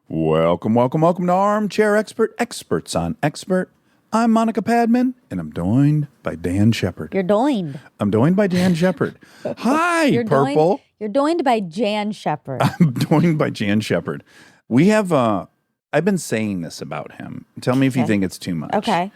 Welcome to Armchair Expert, Experts on Expert. I'm Monica Padman, and I'm joined by Dan Shepard. You're doined. I'm joined by Dan Shepard. Hi, Purple. You're doined by Jan Shepard. I'm joined by Jan Shepard. We have, I've been saying this about him. Tell me if you think it's too much. Okay.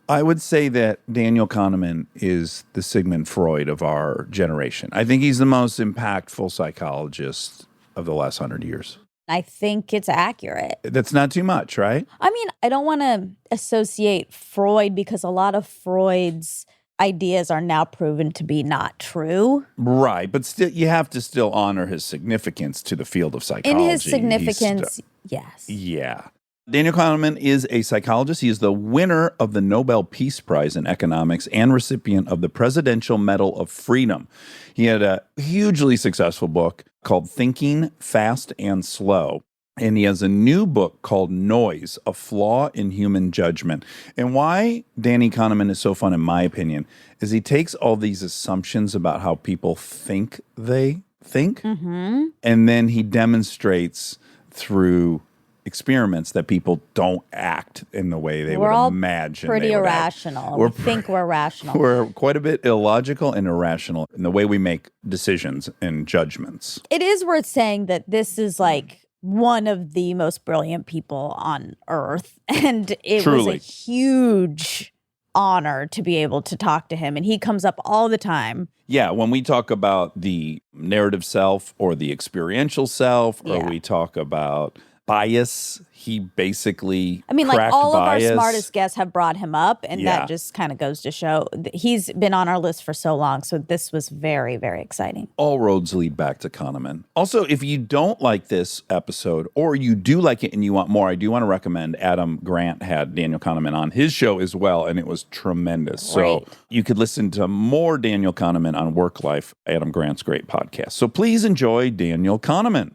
I would say that Daniel Kahneman is the Sigmund Freud of our generation. I think he's the most impactful psychologist of the last 100 years. I think it's accurate. That's not too much, right? I mean, I don't want to associate Freud because a lot of Freud's ideas are now proven to be not true. Right, but still, you have to still honor his significance to the field of psychology. In his significance, yes. Yeah. Daniel Kahneman is a psychologist. He is the winner of the Nobel Peace Prize in economics and recipient of the Presidential Medal of Freedom. He had a hugely successful book called Thinking Fast and Slow. And he has a new book called Noise, A Flaw in Human Judgment. And why Danny Kahneman is so fun, in my opinion, is he takes all these assumptions about how people think they think, and then he demonstrates through experiments that people don't act in the way they would imagine. Pretty they would irrational. We think we're rational. We're quite a bit illogical and irrational in the way we make decisions and judgments. It is worth saying that this is like one of the most brilliant people on earth. And it was a huge honor to be able to talk to him. And he comes up all the time. Yeah, when we talk about the narrative self or the experiential self, or we talk about bias, he basically like all bias. Of our smartest guests have brought him up, and that just kind of goes to show he's been on our list for so long. So this was very, very exciting. All roads lead back to Kahneman. Also, if you don't like this episode or you do like it and you want more, I do want to recommend Adam Grant had Daniel Kahneman on his show as well, and it was tremendous. Great. So you could listen to more Daniel Kahneman on Work Life, Adam Grant's great podcast. So please enjoy Daniel Kahneman.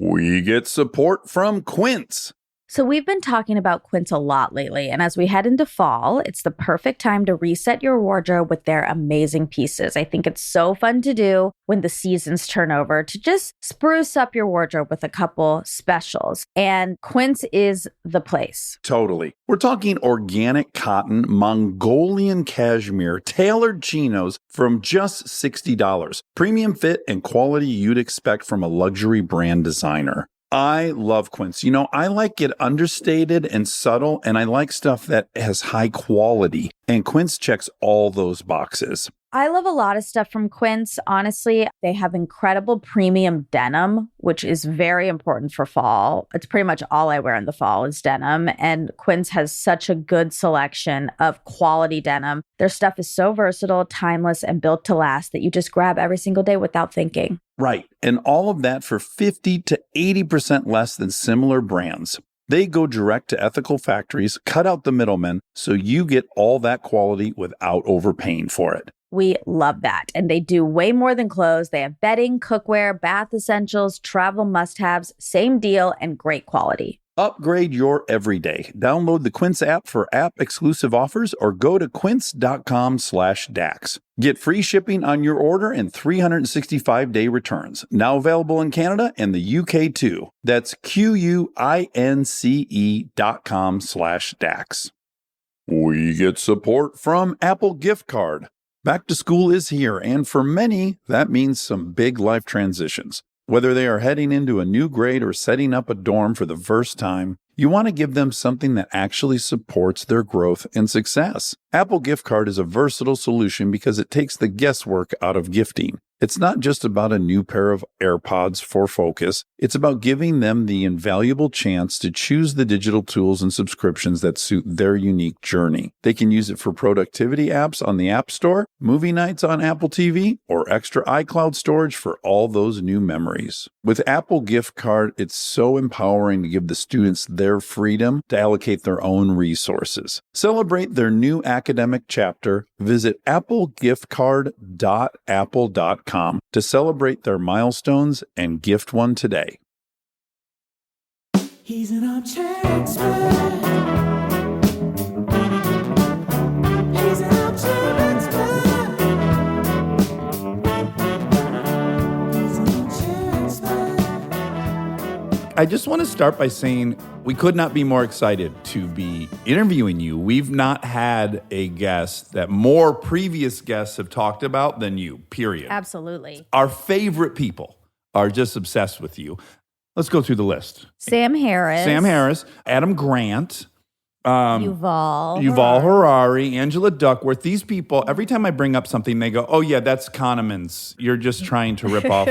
We get support from Quince. So we've been talking about Quince a lot lately, and as we head into fall, it's the perfect time to reset your wardrobe with their amazing pieces. I think it's so fun to do when the seasons turn over to just spruce up your wardrobe with a couple specials, and Quince is the place. Totally. We're talking organic cotton, Mongolian cashmere, tailored chinos from just $60. Premium fit and quality you'd expect from a luxury brand designer. I love Quince. You know, I like it understated and subtle, and I like stuff that has high quality. And Quince checks all those boxes. I love a lot of stuff from Quince. Honestly, they have incredible premium denim, which is very important for fall. It's pretty much all I wear in the fall is denim. And Quince has such a good selection of quality denim. Their stuff is so versatile, timeless, and built to last that you just grab every single day without thinking. Right. And all of that for 50 to 80% less than similar brands. They go direct to ethical factories, cut out the middlemen, so you get all that quality without overpaying for it. We love that. And they do way more than clothes. They have bedding, cookware, bath essentials, travel must-haves, same deal, and great quality. Upgrade your everyday. Download the Quince app for app-exclusive offers or go to quince.com/dax. Get free shipping on your order and 365-day returns. Now available in Canada and the UK too. That's QUINCE.com/dax. We get support from Apple Gift Card. Back to school is here, and for many, that means some big life transitions. Whether they are heading into a new grade or setting up a dorm for the first time, you want to give them something that actually supports their growth and success. Apple Gift Card is a versatile solution because it takes the guesswork out of gifting. It's not just about a new pair of AirPods for focus. It's about giving them the invaluable chance to choose the digital tools and subscriptions that suit their unique journey. They can use it for productivity apps on the App Store, movie nights on Apple TV, or extra iCloud storage for all those new memories. With Apple Gift Card, it's so empowering to give the students their freedom to allocate their own resources. Celebrate their new academic chapter. Visit applegiftcard.apple.com to celebrate their milestones and gift one today. He's an armchair expert. He's an armchair expert. He's an armchair expert. I just want to start by saying we could not be more excited to be interviewing you. We've not had a guest that more previous guests have talked about than you, period. Absolutely. Our favorite people are just obsessed with you. Let's go through the list. Sam Harris. Adam Grant, Yuval Harari, Angela Duckworth. These people, every time I bring up something, they go, oh yeah, that's Kahneman's. You're just trying to rip off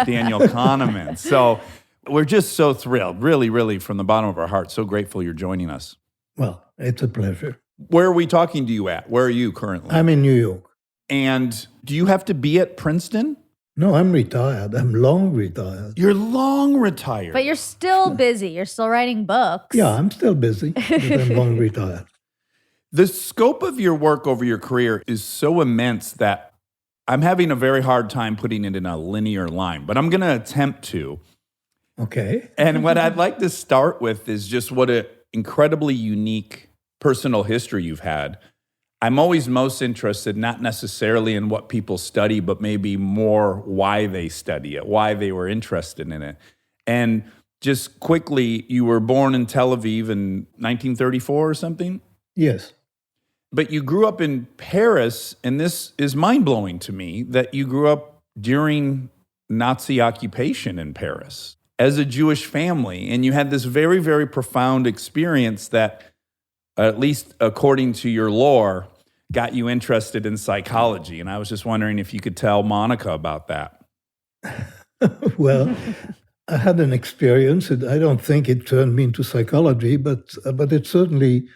Daniel Kahneman. So we're just so thrilled, really, really, from the bottom of our heart, so grateful you're joining us. Well, it's a pleasure. Where are we talking to you at? Where are you currently? I'm in New York. And do you have to be at Princeton? No, I'm retired. I'm long retired. You're long retired. But you're still busy. You're still writing books. Yeah, I'm still busy, but I'm long retired. The scope of your work over your career is so immense that I'm having a very hard time putting it in a linear line, but I'm going to attempt to. Okay. And what I'd like to start with is just what an incredibly unique personal history you've had. I'm always most interested not necessarily in what people study, but maybe more why they study it, why they were interested in it. And just quickly, you were born in Tel Aviv in 1934 or something? Yes. But you grew up in Paris, and this is mind-blowing to me, that you grew up during Nazi occupation in Paris as a Jewish family, and you had this very, very profound experience that, at least according to your lore, got you interested in psychology. And I was just wondering if you could tell Monica about that. Well, I had an experience. I don't think it turned me into psychology, but it certainly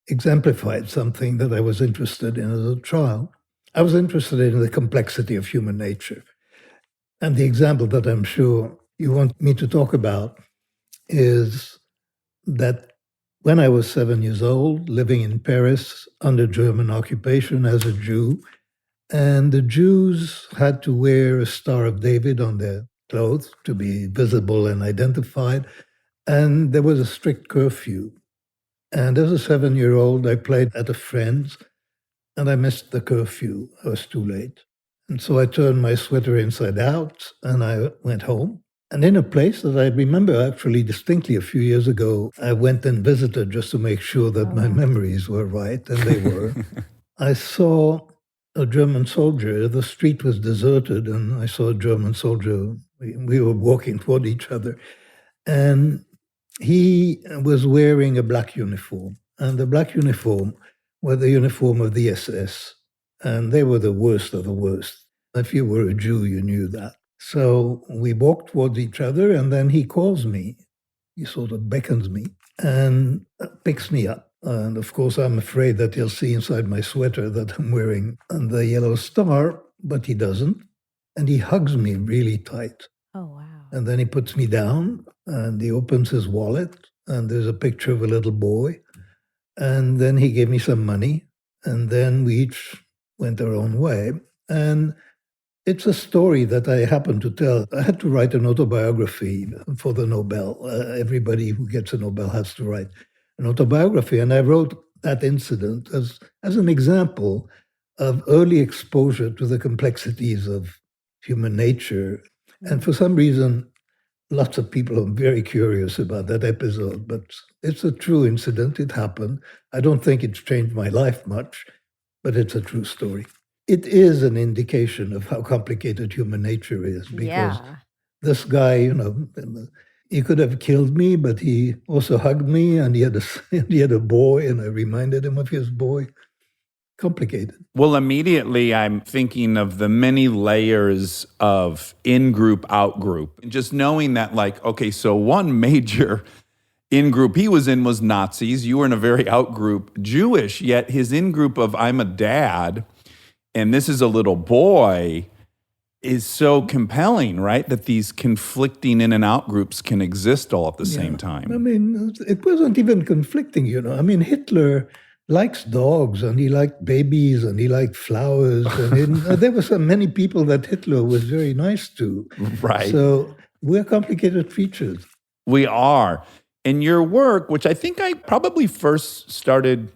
exemplified something that I was interested in as a child. I was interested in the complexity of human nature. And the example that I'm sure you want me to talk about is that when I was 7 years old, living in Paris under German occupation as a Jew, and the Jews had to wear a Star of David on their clothes to be visible and identified, and there was a strict curfew. And as a 7-year-old, I played at a friend's, and I missed the curfew. I was too late. And so I turned my sweater inside out, and I went home. And in a place that I remember actually distinctly a few years ago, I went and visited just to make sure that my memories were right, and they were. I saw a German soldier. The street was deserted, and I saw a German soldier. We were walking toward each other. And he was wearing a black uniform. And the black uniform was the uniform of the SS. And they were the worst of the worst. If you were a Jew, you knew that. So we walked towards each other, and then he calls me. He sort of beckons me and picks me up. And of course, I'm afraid that he'll see inside my sweater that I'm wearing the yellow star, but he doesn't. And he hugs me really tight. Oh, wow. And then he puts me down, and he opens his wallet, and there's a picture of a little boy. And then he gave me some money, and then we each went our own way. And it's a story that I happen to tell. I had to write an autobiography for the Nobel. Everybody who gets a Nobel has to write an autobiography. And I wrote that incident as an example of early exposure to the complexities of human nature. And for some reason, lots of people are very curious about that episode. But it's a true incident. It happened. I don't think it's changed my life much, but it's a true story. It is an indication of how complicated human nature is, because this guy, he could have killed me, but he also hugged me, and he had a boy, and I reminded him of his boy. Complicated. Well, immediately I'm thinking of the many layers of in-group, out-group. And just knowing that, okay, so one major in-group he was in was Nazis. You were in a very out-group Jewish, yet his in-group of I'm a dad and this is a little boy is so compelling, right? That these conflicting in and out groups can exist all at the same time. I mean, it wasn't even conflicting, I mean, Hitler likes dogs, and he liked babies, and he liked flowers. And there were so many people that Hitler was very nice to. Right. So we're complicated creatures. We are. And your work, which I think I probably first started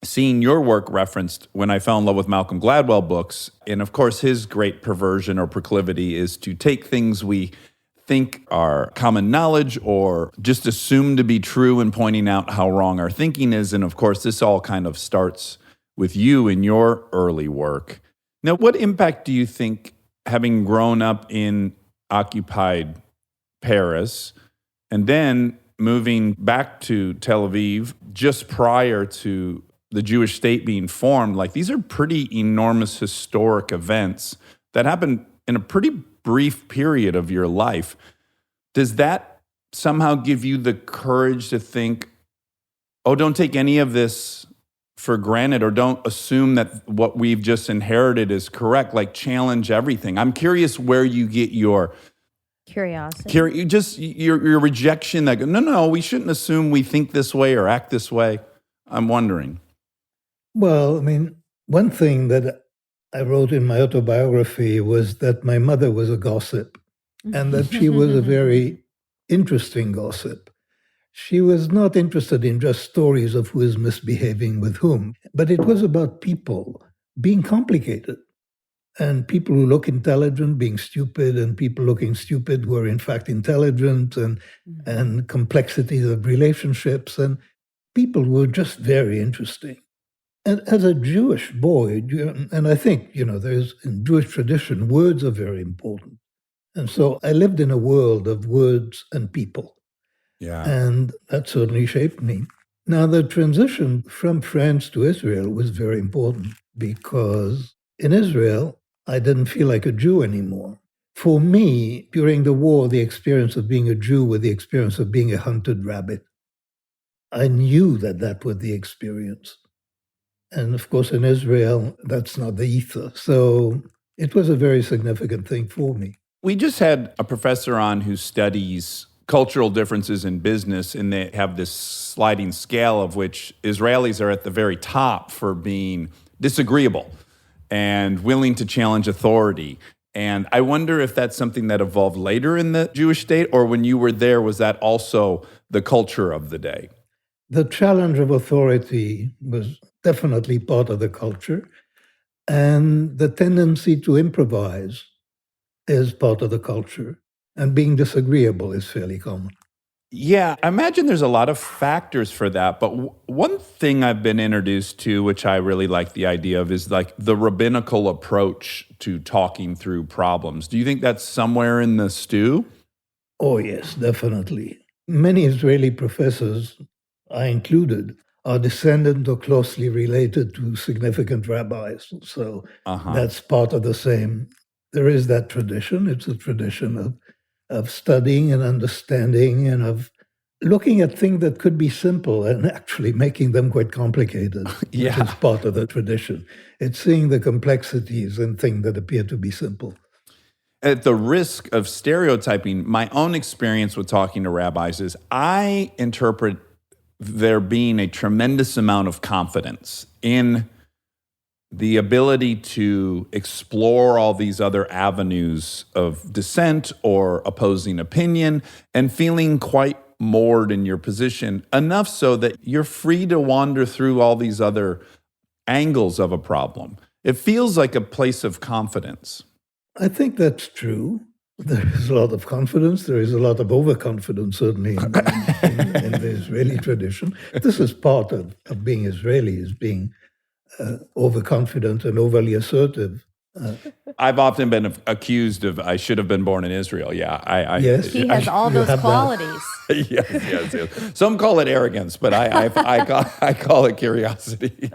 seeing your work referenced when I fell in love with Malcolm Gladwell books. And of course, his great perversion or proclivity is to take things we think are common knowledge or just assumed to be true and pointing out how wrong our thinking is. And of course, this all kind of starts with you in your early work. Now, what impact do you think, having grown up in occupied Paris and then moving back to Tel Aviv just prior to the Jewish state being formed, like these are pretty enormous historic events that happened in a pretty brief period of your life. Does that somehow give you the courage to think, oh, don't take any of this for granted, or don't assume that what we've just inherited is correct, like challenge everything? I'm curious where you get your Curiosity. just your rejection that, no, we shouldn't assume we think this way or act this way. I'm wondering. Well, I mean, one thing that I wrote in my autobiography was that my mother was a gossip and that she was a very interesting gossip. She was not interested in just stories of who is misbehaving with whom, but it was about people being complicated and people who look intelligent being stupid and people looking stupid who are in fact intelligent and complexities of relationships and people who were just very interesting. And as a Jewish boy, and I think, there's in Jewish tradition, words are very important. And so I lived in a world of words and people. Yeah. And that certainly shaped me. Now, the transition from France to Israel was very important because in Israel, I didn't feel like a Jew anymore. For me, during the war, the experience of being a Jew was the experience of being a hunted rabbit. I knew that was the experience. And of course, in Israel, that's not the ether. So it was a very significant thing for me. We just had a professor on who studies cultural differences in business, and they have this sliding scale of which Israelis are at the very top for being disagreeable and willing to challenge authority. And I wonder if that's something that evolved later in the Jewish state, or when you were there, was that also the culture of the day? The challenge of authority was definitely part of the culture, and the tendency to improvise is part of the culture, and being disagreeable is fairly common. Yeah, I imagine there's a lot of factors for that. But one thing I've been introduced to, which I really like the idea of, is like the rabbinical approach to talking through problems. Do you think that's somewhere in the stew? Oh, yes, definitely. Many Israeli professors, I included, are descendant or closely related to significant rabbis. So that's part of the same. There is that tradition. It's a tradition of studying and understanding and of looking at things that could be simple and actually making them quite complicated, which is part of the tradition. It's seeing the complexities in things that appear to be simple. At the risk of stereotyping, my own experience with talking to rabbis is I interpret there being a tremendous amount of confidence in the ability to explore all these other avenues of dissent or opposing opinion and feeling quite moored in your position, enough so that you're free to wander through all these other angles of a problem. It feels like a place of confidence. I think that's true. There is a lot of confidence. There is a lot of overconfidence, certainly, in the Israeli tradition. This is part of being Israeli, is being overconfident and overly assertive. I've often been accused of I should have been born in Israel. Yeah, yes, he has all those qualities. yes. Some call it arrogance, but I call it curiosity.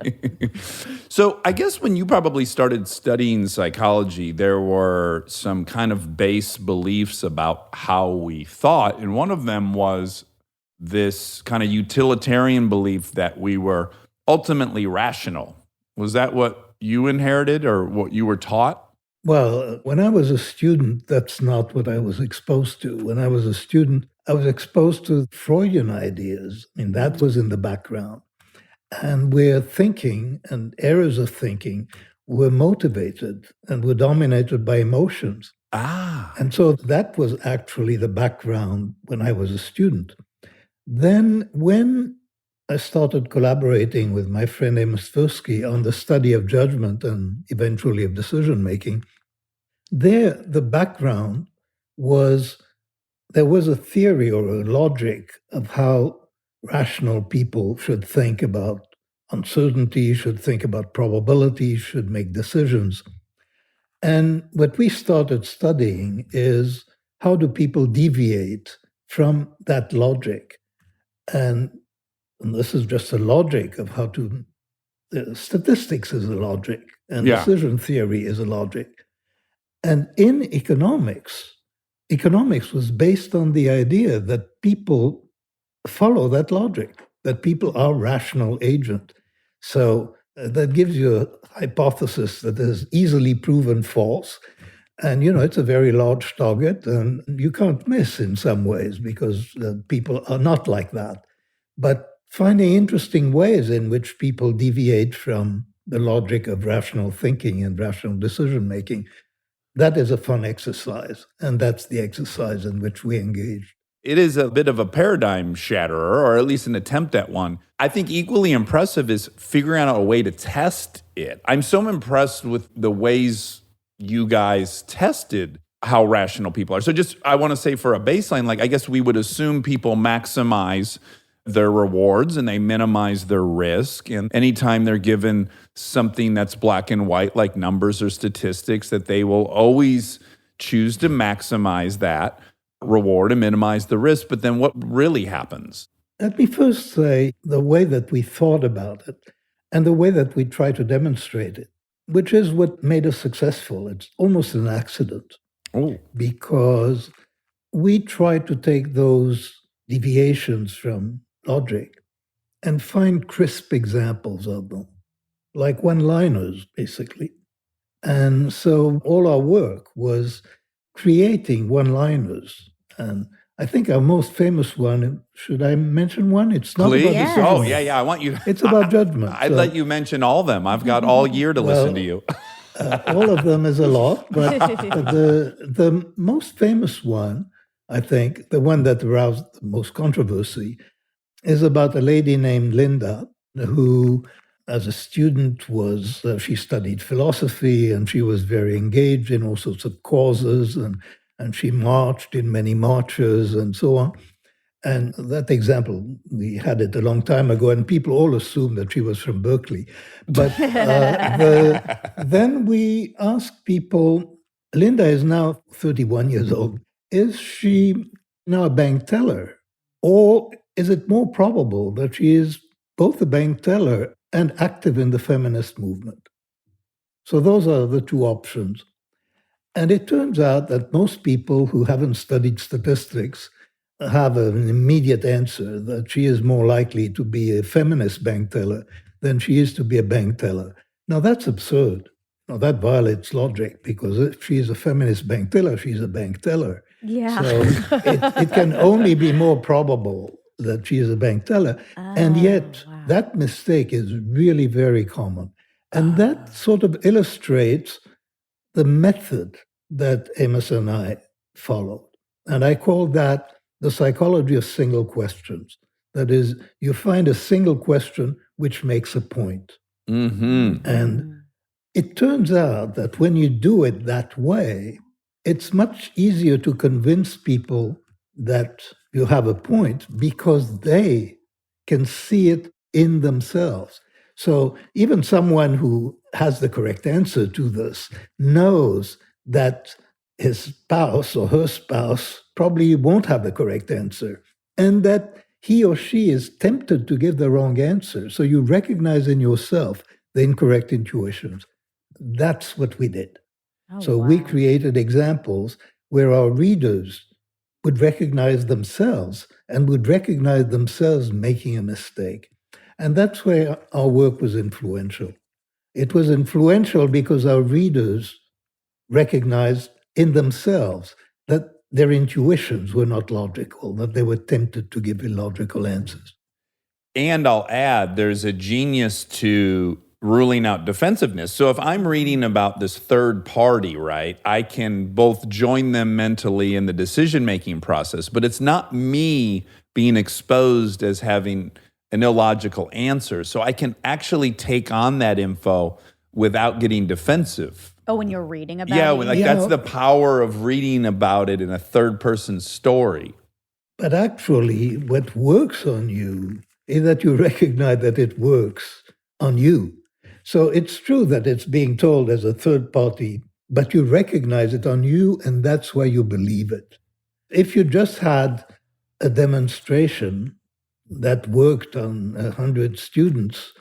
So I guess when you probably started studying psychology, there were some kind of base beliefs about how we thought, and one of them was this kind of utilitarian belief that we were ultimately rational. Was that what you inherited or what you were taught? Well, when I was a student, that's not what I was exposed to. When I was a student, I was exposed to Freudian ideas. I mean, that was in the background. And where thinking and errors of thinking were motivated and were dominated by emotions. And so that was actually the background when I was a student. Then when I started collaborating with my friend Amos Tversky on the study of judgment and eventually of decision-making, there the background was there was a theory or a logic of how rational people should think about uncertainty, should think about probability, should make decisions. And what we started studying is how do people deviate from that logic? And this is just a logic of how to, statistics is a logic, and Yeah. decision theory is a logic. And in economics was based on the idea that people follow that logic, that people are rational agent. So that gives you a hypothesis that is easily proven false. And, it's a very large target, and you can't miss in some ways because people are not like that. But finding interesting ways in which people deviate from the logic of rational thinking and rational decision making, that is a fun exercise. And that's the exercise in which we engage. It is a bit of a paradigm shatterer, or at least an attempt at one. I think equally impressive is figuring out a way to test it. I'm so impressed with the ways you guys tested how rational people are. So just, I want to say for a baseline, I guess we would assume people maximize their rewards and they minimize their risk. And anytime they're given something that's black and white, like numbers or statistics, that they will always choose to maximize that reward and minimize the risk. But then what really happens? Let me first say the way that we thought about it and the way that we try to demonstrate it, which is what made us successful. It's almost an accident because we try to take those deviations from logic and find crisp examples of them, like one-liners, basically. And so all our work was creating one-liners. And I think our most famous one, should I mention one? It's not Please? about Yeah. decision Oh, making. yeah. I want you. It's about judgment. I'd let you mention all of them. I've got all year to listen to you. All of them is a lot, but the most famous one, I think, the one that aroused the most controversy, is about a lady named Linda who, as a student, she studied philosophy and she was very engaged in all sorts of causes and she marched in many marches and so on. And that example, we had it a long time ago, and people all assumed that she was from Berkeley. But then we asked people, Linda is now 31 years old. Is she now a bank teller? Or is it more probable that she is both a bank teller and active in the feminist movement? So those are the two options. And it turns out that most people who haven't studied statistics have an immediate answer that she is more likely to be a feminist bank teller than she is to be a bank teller. Now, that's absurd. Now, that violates logic because if she is a feminist bank teller, she's a bank teller. Yeah. So it can only be more probable that she is a bank teller. And yet, that mistake is really very common. And that sort of illustrates the method that Amos and I followed. And I call that the psychology of single questions. That is, you find a single question which makes a point. Mm-hmm. And it turns out that when you do it that way, it's much easier to convince people that you have a point because they can see it in themselves. So even someone who has the correct answer to this knows that his spouse or her spouse probably won't have the correct answer, and that he or she is tempted to give the wrong answer. So you recognize in yourself the incorrect intuitions. That's what we did. So we created examples where our readers would recognize themselves and would recognize themselves making a mistake. And that's where our work was influential. It was influential because our readers recognized in themselves that their intuitions were not logical, that they were tempted to give illogical answers. And I'll add, there's a genius to ruling out defensiveness. So if I'm reading about this third party, right, I can both join them mentally in the decision-making process, but it's not me being exposed as having an illogical answer. So I can actually take on that info without getting defensive Oh, when you're reading about Yeah, it. like Yeah. that's the power of reading about it in a third person story. But actually, what works on you is that you recognize that it works on you. So it's true that it's being told as a third party, but you recognize it on you, and that's why you believe it. If you just had a demonstration that worked on 100 students,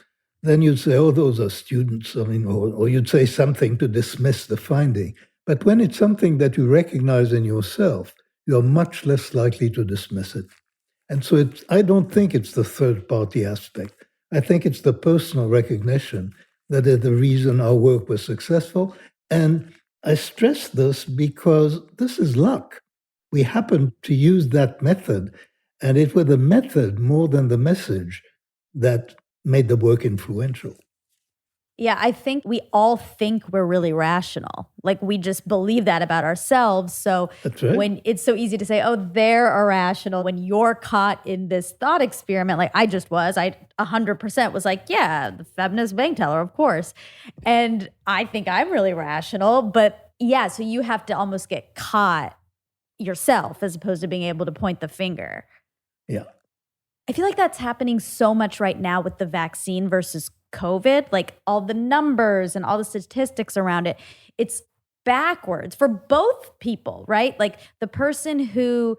then you'd say, oh, those are students. I mean, or you'd say something to dismiss the finding. But when it's something that you recognize in yourself, you're much less likely to dismiss it. And so I don't think it's the third party aspect. I think it's the personal recognition that is the reason our work was successful. And I stress this because this is luck. We happened to use that method, and it was the method more than the message that made the work influential. Yeah, I think we all think we're really rational. Like we just believe that about ourselves. So That's right. when it's so easy to say, oh, they're irrational, when you're caught in this thought experiment, like I just was, I 100% was like, yeah, the feminist bank teller, of course. And I think I'm really rational. But yeah, so you have to almost get caught yourself as opposed to being able to point the finger. Yeah. I feel like that's happening so much right now with the vaccine versus COVID, like all the numbers and all the statistics around it. It's backwards for both people, right? Like the person who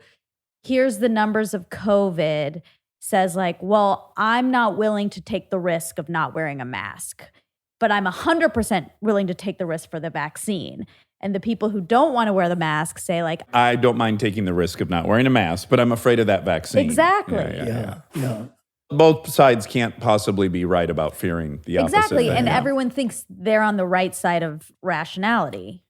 hears the numbers of COVID says like, well, I'm not willing to take the risk of not wearing a mask, but I'm 100% willing to take the risk for the vaccine. And the people who don't want to wear the mask say like, I don't mind taking the risk of not wearing a mask, but I'm afraid of that vaccine. Exactly. Yeah. Both sides can't possibly be right about fearing the opposite. exactly. thing. And Yeah. everyone thinks they're on the right side of rationality.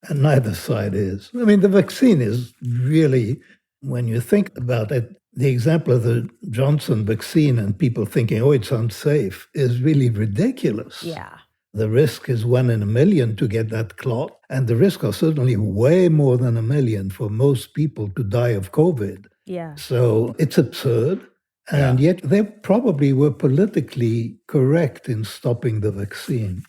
And neither side is. I mean, the vaccine is really, when you think about it, the example of the Johnson vaccine and people thinking, oh, it's unsafe, is really ridiculous. Yeah. The risk is 1 in a million to get that clot. And the risk are certainly way more than 1 million for most people to die of COVID. Yeah. So it's absurd. And yet they probably were politically correct in stopping the vaccine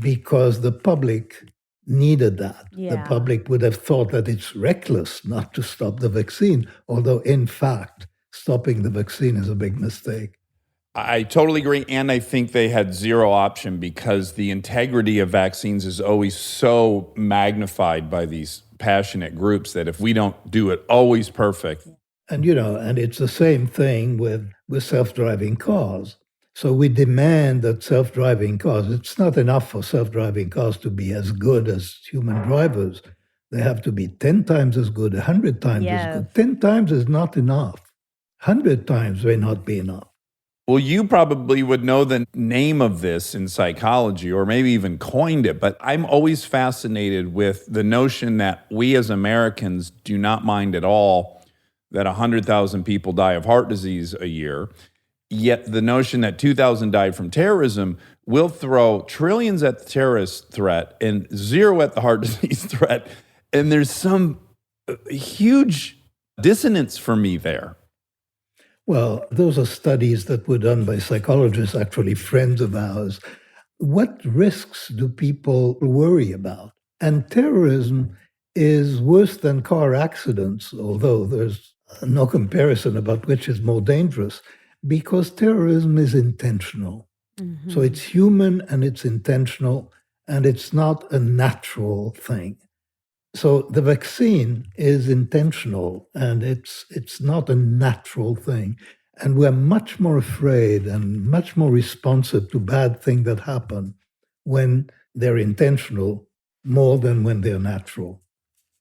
because the public needed that. Yeah. The public would have thought that it's reckless not to stop the vaccine, although in fact, stopping the vaccine is a big mistake. I totally agree. And I think they had zero option because the integrity of vaccines is always so magnified by these passionate groups that if we don't do it always perfect. And, and it's the same thing with self-driving cars. So we demand that self-driving cars, it's not enough for self-driving cars to be as good as human drivers. They have to be 10 times as good, 100 times as good. 10 times is not enough. 100 times may not be enough. Well, you probably would know the name of this in psychology or maybe even coined it, but I'm always fascinated with the notion that we as Americans do not mind at all that 100,000 people die of heart disease a year, yet the notion that 2,000 died from terrorism will throw trillions at the terrorist threat and zero at the heart disease threat. And there's some huge dissonance for me there. Well, those are studies that were done by psychologists, actually friends of ours. What risks do people worry about? And terrorism is worse than car accidents, although there's no comparison about which is more dangerous, because terrorism is intentional. Mm-hmm. So it's human and it's intentional, and it's not a natural thing. So the vaccine is intentional and it's not a natural thing. And we're much more afraid and much more responsive to bad things that happen when they're intentional more than when they're natural.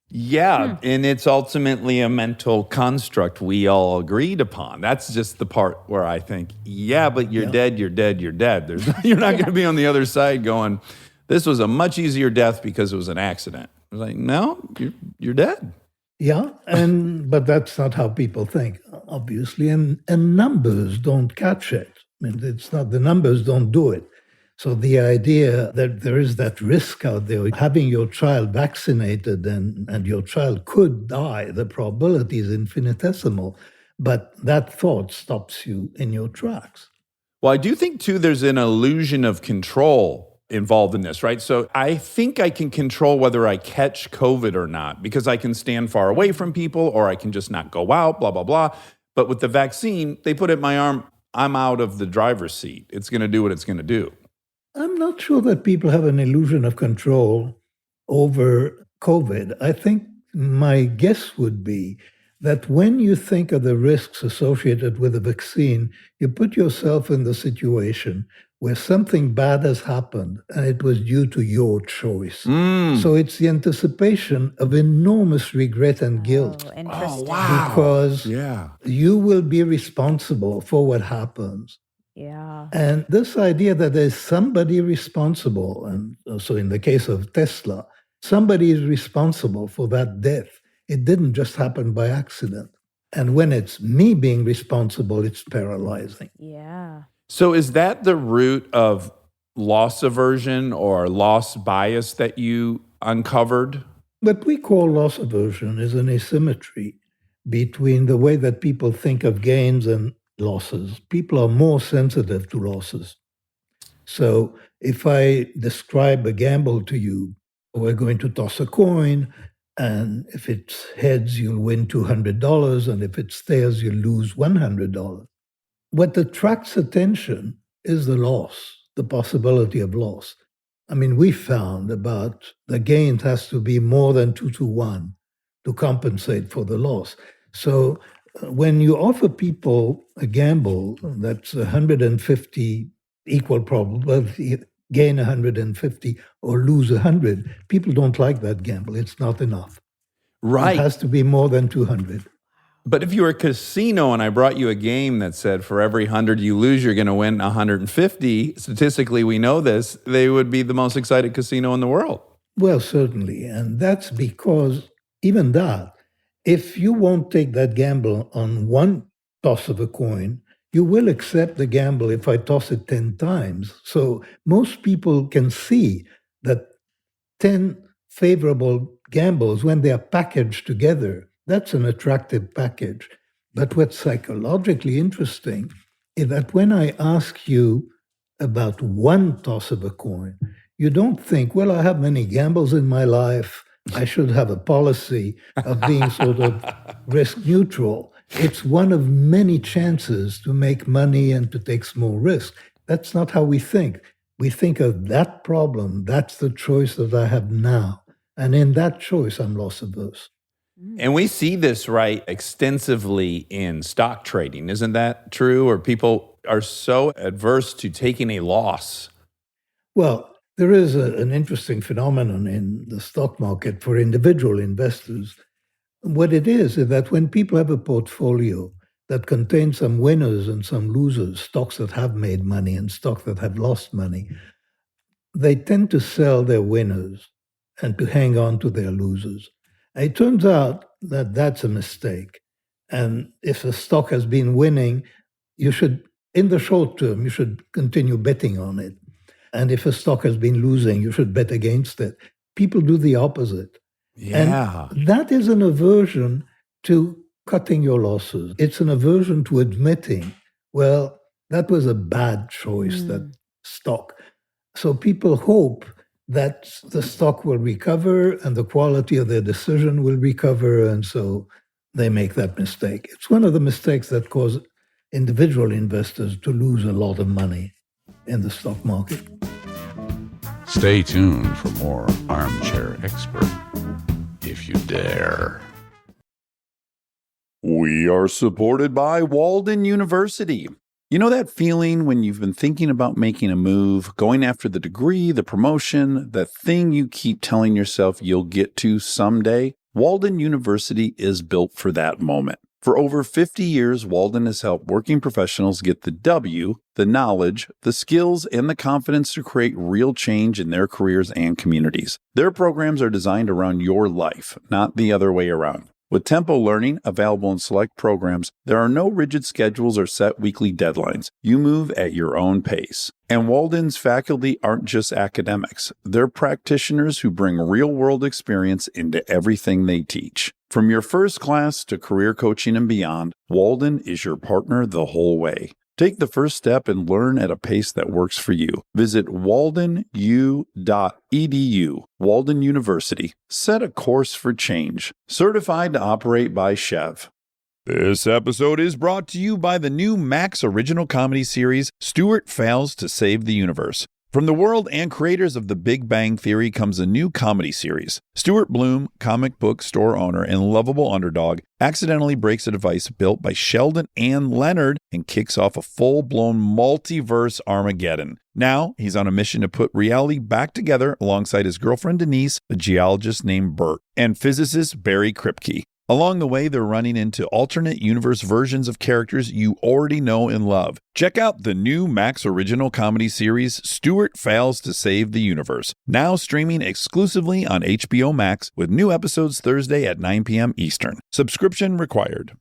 Yeah, and it's ultimately a mental construct we all agreed upon. That's just the part where I think, yeah, but you're dead, you're dead, you're dead. You're not going to be on the other side going, this was a much easier death because it was an accident. I was like, no, you're dead. Yeah, but that's not how people think, obviously. And numbers don't catch it. I mean, it's not, the numbers don't do it. So the idea that there is that risk out there, having your child vaccinated and your child could die, the probability is infinitesimal. But that thought stops you in your tracks. Well, I do think, too, there's an illusion of control involved in this, right? So I think I can control whether I catch COVID or not because I can stand far away from people or I can just not go out, blah, blah, blah. But with the vaccine, they put it in my arm, I'm out of the driver's seat. It's going to do what it's going to do. I'm not sure that people have an illusion of control over COVID. I think my guess would be that when you think of the risks associated with a vaccine, you put yourself in the situation where something bad has happened and it was due to your choice. So it's the anticipation of enormous regret and guilt. Oh, interesting. Because Yeah. you will be responsible for what happens. Yeah. And this idea that there's somebody responsible, and so in the case of Tesla, somebody is responsible for that death. It didn't just happen by accident. And when it's me being responsible, it's paralyzing. Yeah. So is that the root of loss aversion or loss bias that you uncovered? What we call loss aversion is an asymmetry between the way that people think of gains and losses. People are more sensitive to losses. So if I describe a gamble to you, we're going to toss a coin, and if it's heads, you'll win $200, and if it's tails, you'll lose $100. What attracts attention is the loss, the possibility of loss. I mean, we found about the gain has to be more than 2-to-1 to compensate for the loss. So when you offer people a gamble that's 150 equal probability, gain 150 or lose 100, people don't like that gamble. It's not enough. Right. It has to be more than 200. But if you were a casino and I brought you a game that said for every 100 you lose, you're going to win 150, statistically we know this, they would be the most excited casino in the world. Well, certainly. And that's because even that, if you won't take that gamble on one toss of a coin, you will accept the gamble if I toss it 10 times. So most people can see that 10 favorable gambles, when they are packaged together, that's an attractive package. But what's psychologically interesting is that when I ask you about one toss of a coin, you don't think, well, I have many gambles in my life. I should have a policy of being sort of risk neutral. It's one of many chances to make money and to take small risks. That's not how we think. We think of that problem. That's the choice that I have now. And in that choice, I'm loss averse. And we see this, right, extensively in stock trading. Isn't that true? Or people are so adverse to taking a loss. Well, there is an interesting phenomenon in the stock market for individual investors. What it is that when people have a portfolio that contains some winners and some losers, stocks that have made money and stocks that have lost money, they tend to sell their winners and to hang on to their losers. It turns out that that's a mistake. And if a stock has been winning, you should, in the short term, you should continue betting on it. And if a stock has been losing, you should bet against it. People do the opposite. Yeah. And that is an aversion to cutting your losses. It's an aversion to admitting, well, that was a bad choice, that stock. So people hope that the stock will recover and the quality of their decision will recover, and so they make that mistake. It's one of the mistakes that cause individual investors to lose a lot of money in the stock market. Stay tuned for more Armchair Expert, if you dare. We are supported by Walden University. You know that feeling when you've been thinking about making a move, going after the degree, the promotion, the thing you keep telling yourself you'll get to someday? Walden University is built for that moment. For over 50 years, Walden has helped working professionals get the W, the knowledge, the skills, and the confidence to create real change in their careers and communities. Their programs are designed around your life, not the other way around. With Tempo Learning available in select programs, there are no rigid schedules or set weekly deadlines. You move at your own pace. And Walden's faculty aren't just academics. They're practitioners who bring real-world experience into everything they teach. From your first class to career coaching and beyond, Walden is your partner the whole way. Take the first step and learn at a pace that works for you. Visit waldenu.edu. Walden University. Set a course for change. Certified to operate by Chev. This episode is brought to you by the new Max original comedy series, Stuart Fails to Save the Universe. From the world and creators of The Big Bang Theory comes a new comedy series. Stuart Bloom, comic book store owner and lovable underdog, accidentally breaks a device built by Sheldon and Leonard and kicks off a full-blown multiverse Armageddon. Now, he's on a mission to put reality back together alongside his girlfriend Denise, a geologist named Bert, and physicist Barry Kripke. Along the way, they're running into alternate universe versions of characters you already know and love. Check out the new Max original comedy series, Stuart Fails to Save the Universe, now streaming exclusively on HBO Max with new episodes Thursday at 9 p.m. Eastern. Subscription required.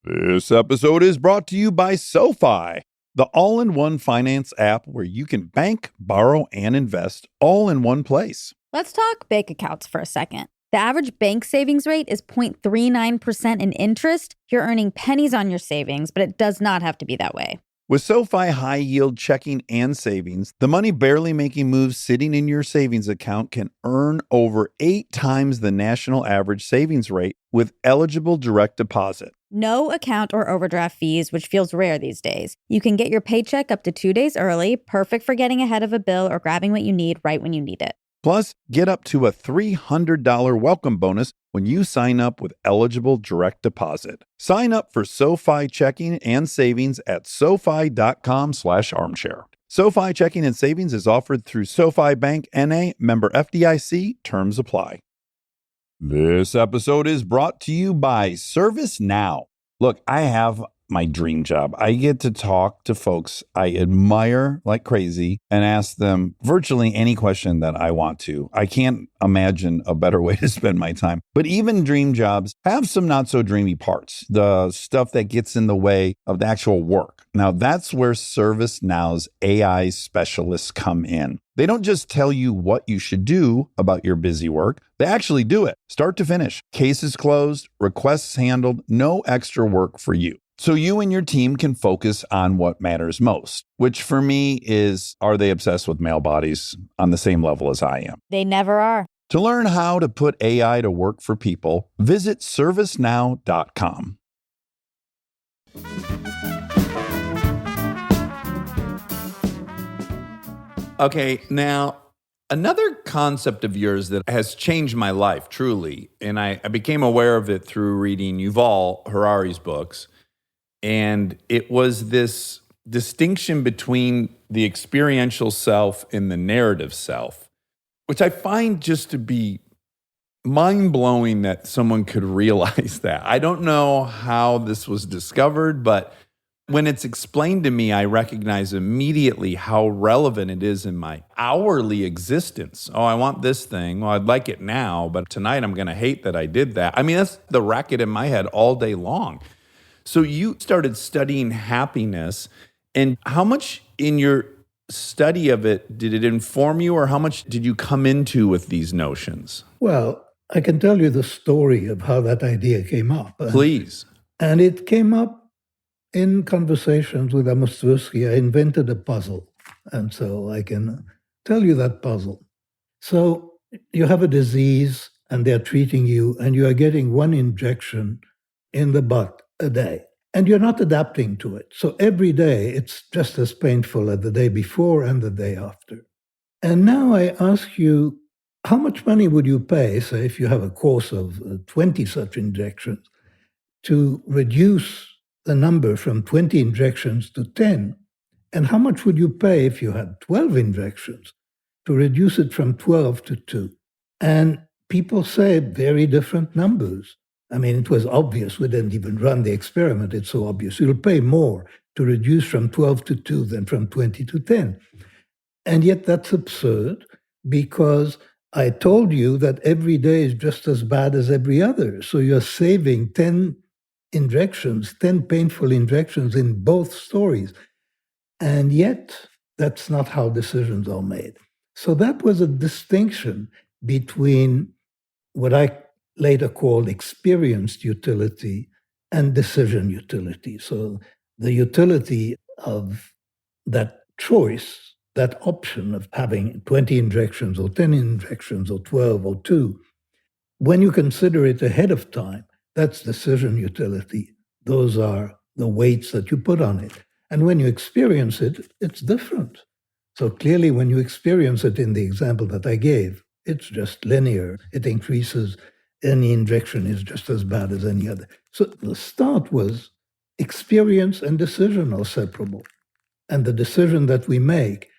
This episode is brought to you by SoFi, the all-in-one finance app where you can bank, borrow, and invest all in one place. Let's talk bank accounts for a second. The average bank savings rate is 0.39% in interest. You're earning pennies on your savings, but it does not have to be that way. With SoFi high-yield checking and savings, the money barely making moves sitting in your savings account can earn over 8 times the national average savings rate with eligible direct deposit. No account or overdraft fees, which feels rare these days. You can get your paycheck up to 2 days early, perfect for getting ahead of a bill or grabbing what you need right when you need it. Plus, get up to a $300 welcome bonus when you sign up with eligible direct deposit. Sign up for SoFi checking and savings at SoFi.com/armchair. SoFi checking and savings is offered through SoFi Bank N.A., member FDIC. Terms apply. This episode is brought to you by ServiceNow. Look, I have my dream job. I get to talk to folks I admire like crazy and ask them virtually any question that I want to. I can't imagine a better way to spend my time. But even dream jobs have some not so dreamy parts, the stuff that gets in the way of the actual work. Now, that's where ServiceNow's AI specialists come in. They don't just tell you what you should do about your busy work. They actually do it, start to finish. Cases closed, requests handled, no extra work for you. So you and your team can focus on what matters most, which for me is, are they obsessed with male bodies on the same level as I am? They never are. To learn how to put AI to work for people, visit servicenow.com. Okay, now another concept of yours that has changed my life truly, and I became aware of it through reading Yuval Harari's books, and it was this distinction between the experiential self and the narrative self, which I find just to be mind-blowing that someone could realize that. I don't know how this was discovered, but when it's explained to me, I recognize immediately how relevant it is in my hourly existence. Oh, I want this thing. Well, I'd like it now, but tonight I'm going to hate that I did that. I mean, that's the racket in my head all day long. So you started studying happiness, and how much in your study of it did it inform you, or how much did you come into with these notions? Well, I can tell you the story of how that idea came up. Please. And it came up in conversations with Amos Tversky. I invented a puzzle, and so I can tell you that puzzle. So you have a disease, and they're treating you, and you are getting one injection in the butt a day, and you're not adapting to it. So every day, it's just as painful as the day before and the day after. And now I ask you, how much money would you pay, say, if you have a course of 20 such injections, to reduce the number from 20 injections to 10? And how much would you pay if you had 12 injections to reduce it from 12 to 2? And people say very different numbers. I mean, it was obvious. We didn't even run the experiment. It's so obvious. You'll pay more to reduce from 12 to 2 than from 20 to 10. And yet that's absurd, because I told you that every day is just as bad as every other. So you're saving 10 injections, 10 painful injections in both stories. And yet, that's not how decisions are made. So that was a distinction between what I later called experienced utility and decision utility. So the utility of that choice, that option of having 20 injections or 10 injections or 12 or 2, when you consider it ahead of time, that's decision utility. Those are the weights that you put on it. And when you experience it, it's different. So clearly, when you experience it in the example that I gave, it's just linear. It increases. Any injection is just as bad as any other. So the start was experience and decision are separable. And the decision that we make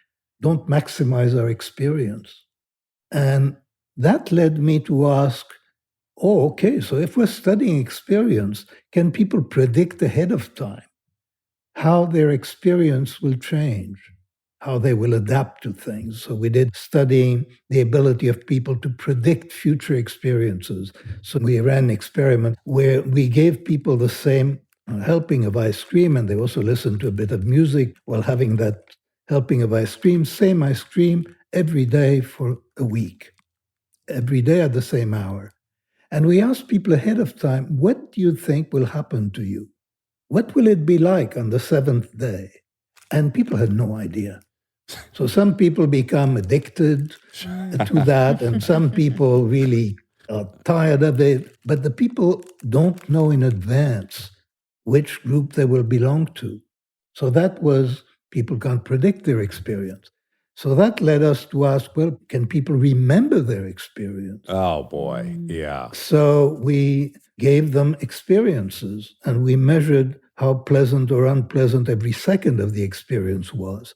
don't maximize our experience. And that led me to ask, oh, okay, so if we're studying experience, can people predict ahead of time how their experience will change, how they will adapt to things? So we did studying the ability of people to predict future experiences. So we ran an experiment where we gave people the same helping of ice cream, and they also listened to a bit of music while having that helping of ice cream, same ice cream every day for a week, every day at the same hour. And we asked people ahead of time, what do you think will happen to you? What will it be like on the 7th day? And people had no idea. So some people become addicted to that, and some people really are tired of it. But the people don't know in advance which group they will belong to. So that was, people can't predict their experience. So that led us to ask, well, can people remember their experience? Oh, boy. Yeah. So we gave them experiences, and we measured how pleasant or unpleasant every second of the experience was.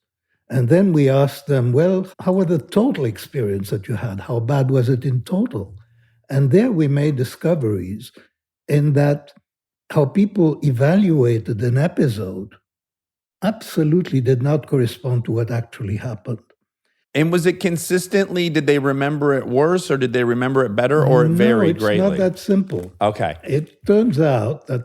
And then we asked them, well, how was the total experience that you had? How bad was it in total? And there we made discoveries in that how people evaluated an episode absolutely did not correspond to what actually happened. And was it consistently, did they remember it worse or did they remember it better, or it varied greatly? No, it's not that simple. Okay. It turns out that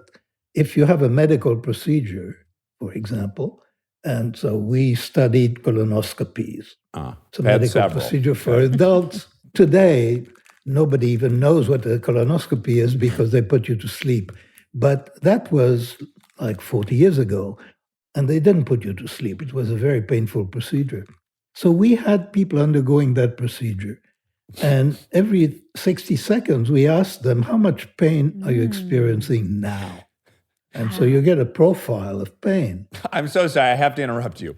if you have a medical procedure, for example, and so we studied colonoscopies. It's a medical procedure for adults. Today, nobody even knows what a colonoscopy is because they put you to sleep. But that was like 40 years ago, and they didn't put you to sleep. It was a very painful procedure. So we had people undergoing that procedure. And every 60 seconds, we asked them, how much pain are you experiencing now? And so you get a profile of pain. I'm so sorry. I have to interrupt you.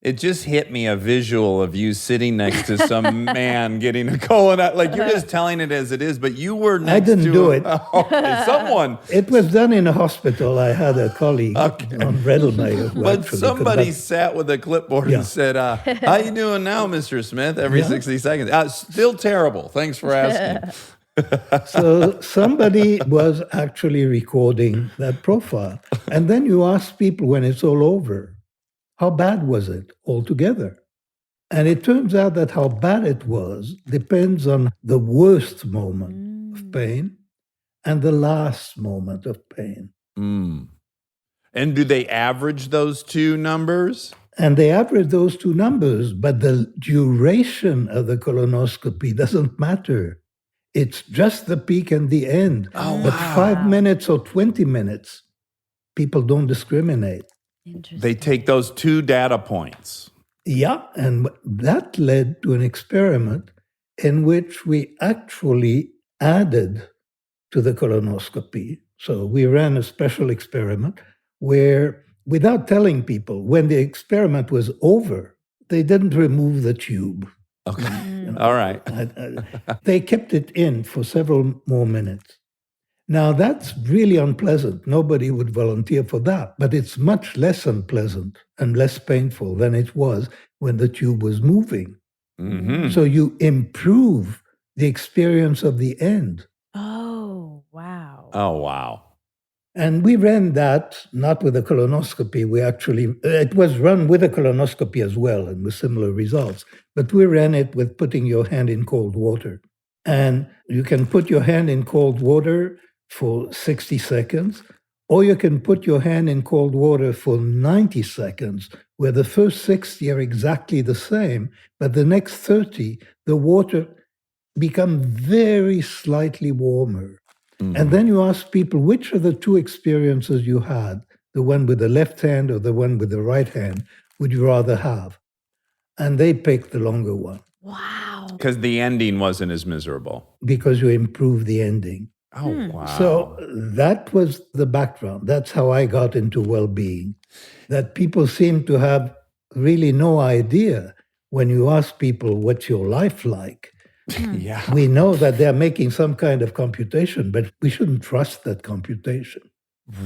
It just hit me a visual of you sitting next to some man getting a colonoscopy. Like, you're just telling it as it is, but you were next to... I didn't do it. Okay, someone... It was done in a hospital. I had a colleague on Redelmeyer. But somebody sat with a clipboard and said, how you doing now, Mr. Smith? Every 60 seconds. Still terrible. Thanks for asking. So somebody was actually recording that profile. And then you ask people when it's all over, how bad was it altogether? And it turns out that how bad it was depends on the worst moment of pain and the last moment of pain. And do they average those two numbers? And they average those two numbers, but the duration of the colonoscopy doesn't matter. It's just the peak and the end. Oh, but wow. 5 minutes or 20 minutes, people don't discriminate. They take those two data points. Yeah, and that led to an experiment in which we actually added to the colonoscopy. So we ran a special experiment where, without telling people, when the experiment was over, they didn't remove the tube. Okay. All right. They kept it in for several more minutes. Now, that's really unpleasant. Nobody would volunteer for that, but it's much less unpleasant and less painful than it was when the tube was moving. Mm-hmm. So you improve the experience of the end. Oh, wow. Oh, wow. And we ran that not with a colonoscopy. It was run with a colonoscopy as well and with similar results. But we ran it with putting your hand in cold water. And you can put your hand in cold water for 60 seconds, or you can put your hand in cold water for 90 seconds, where the first 60 are exactly the same, but the next 30, the water becomes very slightly warmer. And then you ask people, which of the two experiences you had the one with the left hand or the one with the right hand, would you rather have? And they picked the longer one Wow. Because the ending wasn't as miserable. because you improve the ending. Oh, wow. So that was the background. That's how I got into well-being. That people seem to have really no idea when you ask people, what's your life like? yeah. We know that they're making some kind of computation, but we shouldn't trust that computation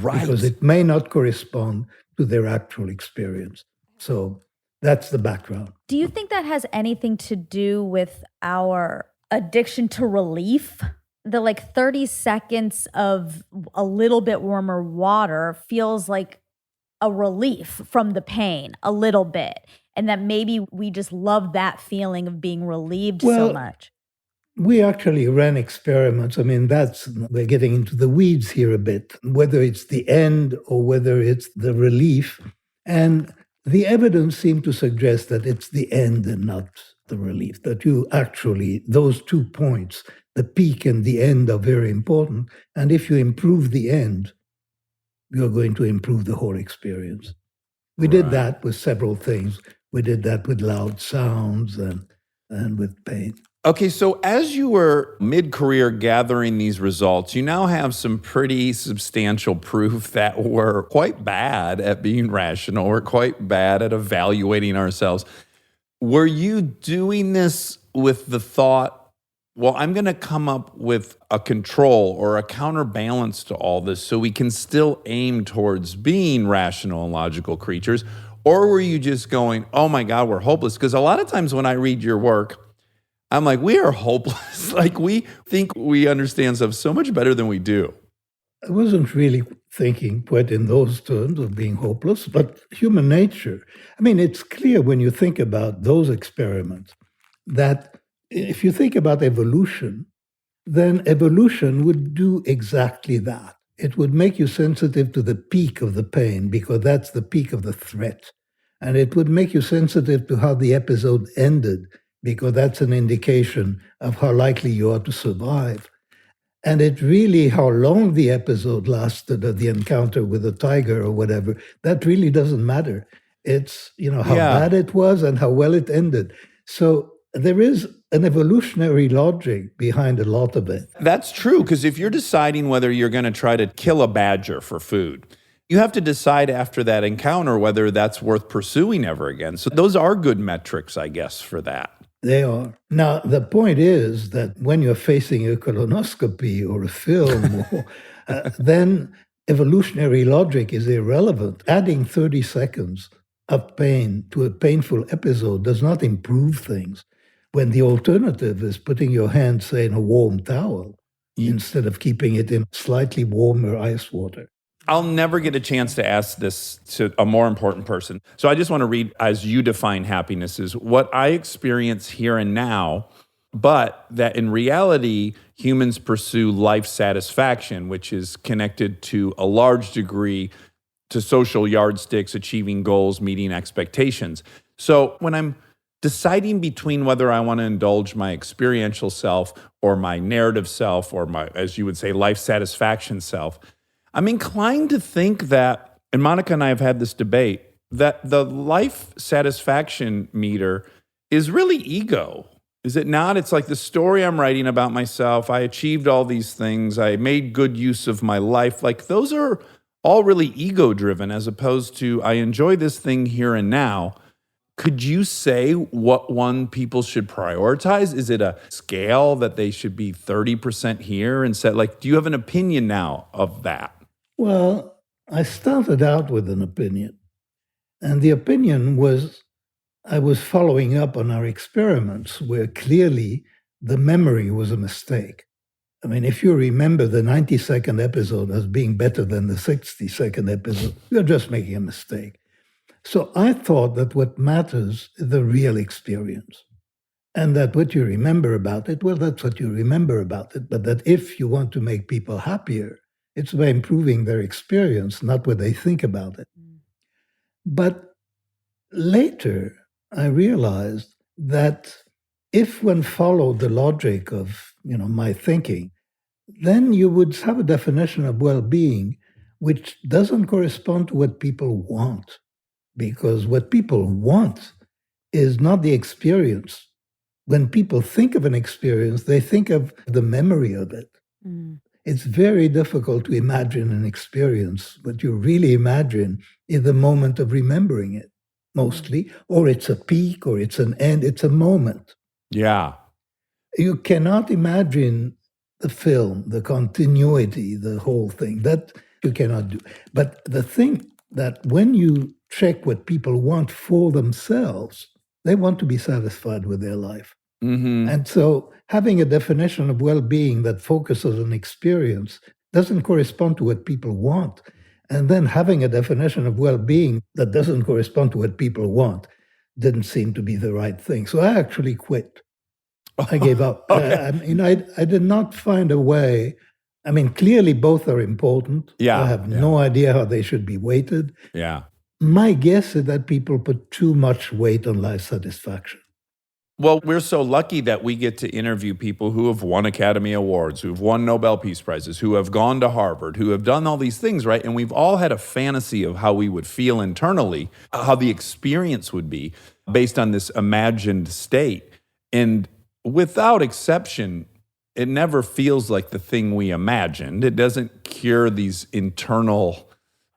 Right. because it may not correspond to their actual experience. So that's the background. Do you think that has anything to do with our addiction to relief? The 30 seconds of a little bit warmer water feels like a relief from the pain a little bit. And that maybe we just love that feeling of being relieved so Well, much. We actually ran experiments. I mean, we're getting into the weeds here a bit, whether it's the end or whether it's the relief. And the evidence seemed to suggest that it's the end and not the relief, that you actually, those 2 points, the peak and the end, are very important. And if you improve the end, you're going to improve the whole experience. We did that with several things. We did that with loud sounds and with pain. Okay, so as you were mid-career gathering these results, you now have some pretty substantial proof that we're quite bad at being rational. We're quite bad at evaluating ourselves. Were you doing this with the thought, well, I'm going to come up with a control or a counterbalance to all this so we can still aim towards being rational and logical creatures? Or were you just going, oh my God, we're hopeless? Because a lot of times when I read your work, I'm like, we are hopeless. Like, we think we understand stuff so much better than we do. I wasn't really thinking quite in those terms of being hopeless, but human nature. I mean, it's clear when you think about those experiments that if you think about evolution, then evolution would do exactly that. It would make you sensitive to the peak of the pain because that's the peak of the threat. And it would make you sensitive to how the episode ended because that's an indication of how likely you are to survive. And it really, how long the episode lasted or the encounter with the tiger or whatever, that really doesn't matter. It's, how bad it was and how well it ended. So there is an evolutionary logic behind a lot of it. That's true, because if you're deciding whether you're going to try to kill a badger for food, you have to decide after that encounter whether that's worth pursuing ever again. So those are good metrics, I guess, for that. They are. Now, the point is that when you're facing a colonoscopy or a film, then evolutionary logic is irrelevant. Adding 30 seconds of pain to a painful episode does not improve things when the alternative is putting your hand, say, in a warm towel instead of keeping it in slightly warmer ice water. I'll never get a chance to ask this to a more important person. So I just want to read, as you define happiness, is what I experience here and now, but that in reality, humans pursue life satisfaction, which is connected to a large degree to social yardsticks, achieving goals, meeting expectations. So when I'm deciding between whether I want to indulge my experiential self or my narrative self or my, as you would say, life satisfaction self, I'm inclined to think that, and Monica and I have had this debate, that the life satisfaction meter is really ego. Is it not? It's like the story I'm writing about myself. I achieved all these things. I made good use of my life. Like, those are all really ego-driven as opposed to I enjoy this thing here and now. Could you say what one people should prioritize? Is it a scale that they should be 30% here and set? Like, do you have an opinion now of that? Well, I started out with an opinion. And the opinion was I was following up on our experiments where clearly the memory was a mistake. I mean, if you remember the 90-second episode as being better than the 60-second episode, you're just making a mistake. So I thought that what matters is the real experience. And that what you remember about it, well, that's what you remember about it. But that if you want to make people happier, it's by improving their experience, not what they think about it. But later, I realized that if one followed the logic of my thinking, then you would have a definition of well-being which doesn't correspond to what people want. Because what people want is not the experience. When people think of an experience, they think of the memory of it. Mm. It's very difficult to imagine an experience. What you really imagine is the moment of remembering it, mostly, or it's a peak, or it's an end, it's a moment. Yeah. You cannot imagine the film, the continuity, the whole thing. That you cannot do. But the thing that when you check what people want for themselves, they want to be satisfied with their life. Mm-hmm. And so having a definition of well-being that focuses on experience doesn't correspond to what people want. And then having a definition of well-being that doesn't correspond to what people want didn't seem to be the right thing. So I actually quit. I gave up. Okay. I did not find a way. I mean, clearly both are important. Yeah, I have yeah. no idea how they should be weighted. Yeah. My guess is that people put too much weight on life satisfaction. Well, we're so lucky that we get to interview people who have won Academy Awards, who've won Nobel Peace Prizes, who have gone to Harvard, who have done all these things, right? And we've all had a fantasy of how we would feel internally, how the experience would be based on this imagined state. And without exception, it never feels like the thing we imagined. It doesn't cure these internal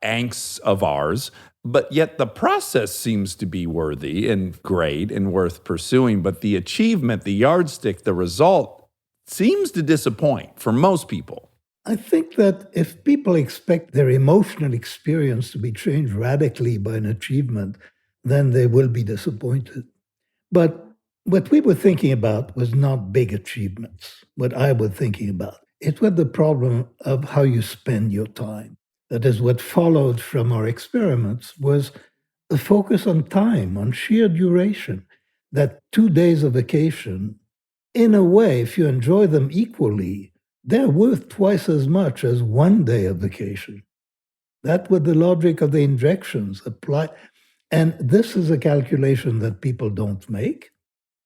angsts of ours. But yet the process seems to be worthy and great and worth pursuing. But the achievement, the yardstick, the result seems to disappoint for most people. I think that if people expect their emotional experience to be changed radically by an achievement, then they will be disappointed. But what we were thinking about was not big achievements, what I was thinking about. It was the problem of how you spend your time. That is, what followed from our experiments was a focus on time, on sheer duration. That 2 days of vacation, in a way, if you enjoy them equally, they're worth twice as much as 1 day of vacation. That was the logic of the injections applied. And this is a calculation that people don't make,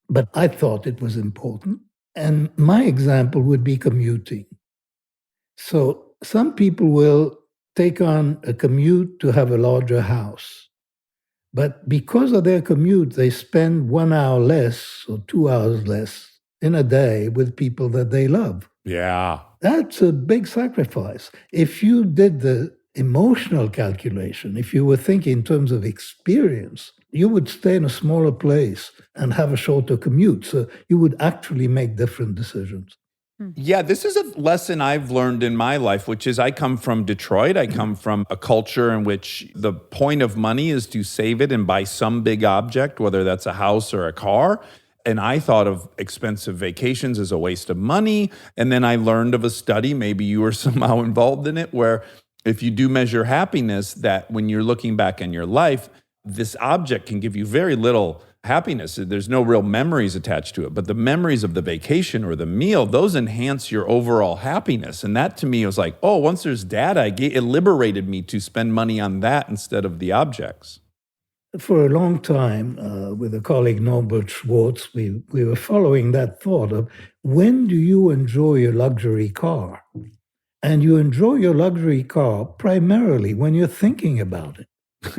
but I thought it was important. And my example would be commuting. So some people will take on a commute to have a larger house. But because of their commute, they spend 1 hour less or 2 hours less in a day with people that they love. Yeah. That's a big sacrifice. If you did the emotional calculation, if you were thinking in terms of experience, you would stay in a smaller place and have a shorter commute. So you would actually make different decisions. Yeah, this is a lesson I've learned in my life, which is I come from Detroit. I come from a culture in which the point of money is to save it and buy some big object, whether that's a house or a car. And I thought of expensive vacations as a waste of money. And then I learned of a study, maybe you were somehow involved in it, where if you do measure happiness, that when you're looking back in your life, this object can give you very little happiness. There's no real memories attached to it, but the memories of the vacation or the meal, those enhance your overall happiness. And that to me was like, oh, once there's data, it liberated me to spend money on that instead of the objects. For a long time, with a colleague, Norbert Schwartz, we were following that thought of when do you enjoy your luxury car? And you enjoy your luxury car primarily when you're thinking about it.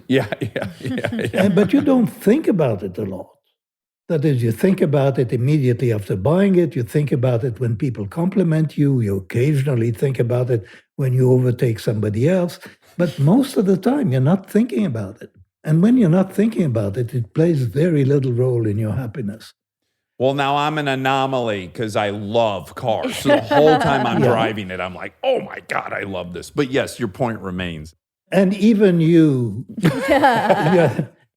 Yeah. But you don't think about it a lot. That is, you think about it immediately after buying it. You think about it when people compliment you. You occasionally think about it when you overtake somebody else. But most of the time, you're not thinking about it. And when you're not thinking about it, it plays very little role in your happiness. Well, now I'm an anomaly because I love cars. So the whole time I'm driving it, I'm like, oh my God, I love this. But yes, your point remains. And even you,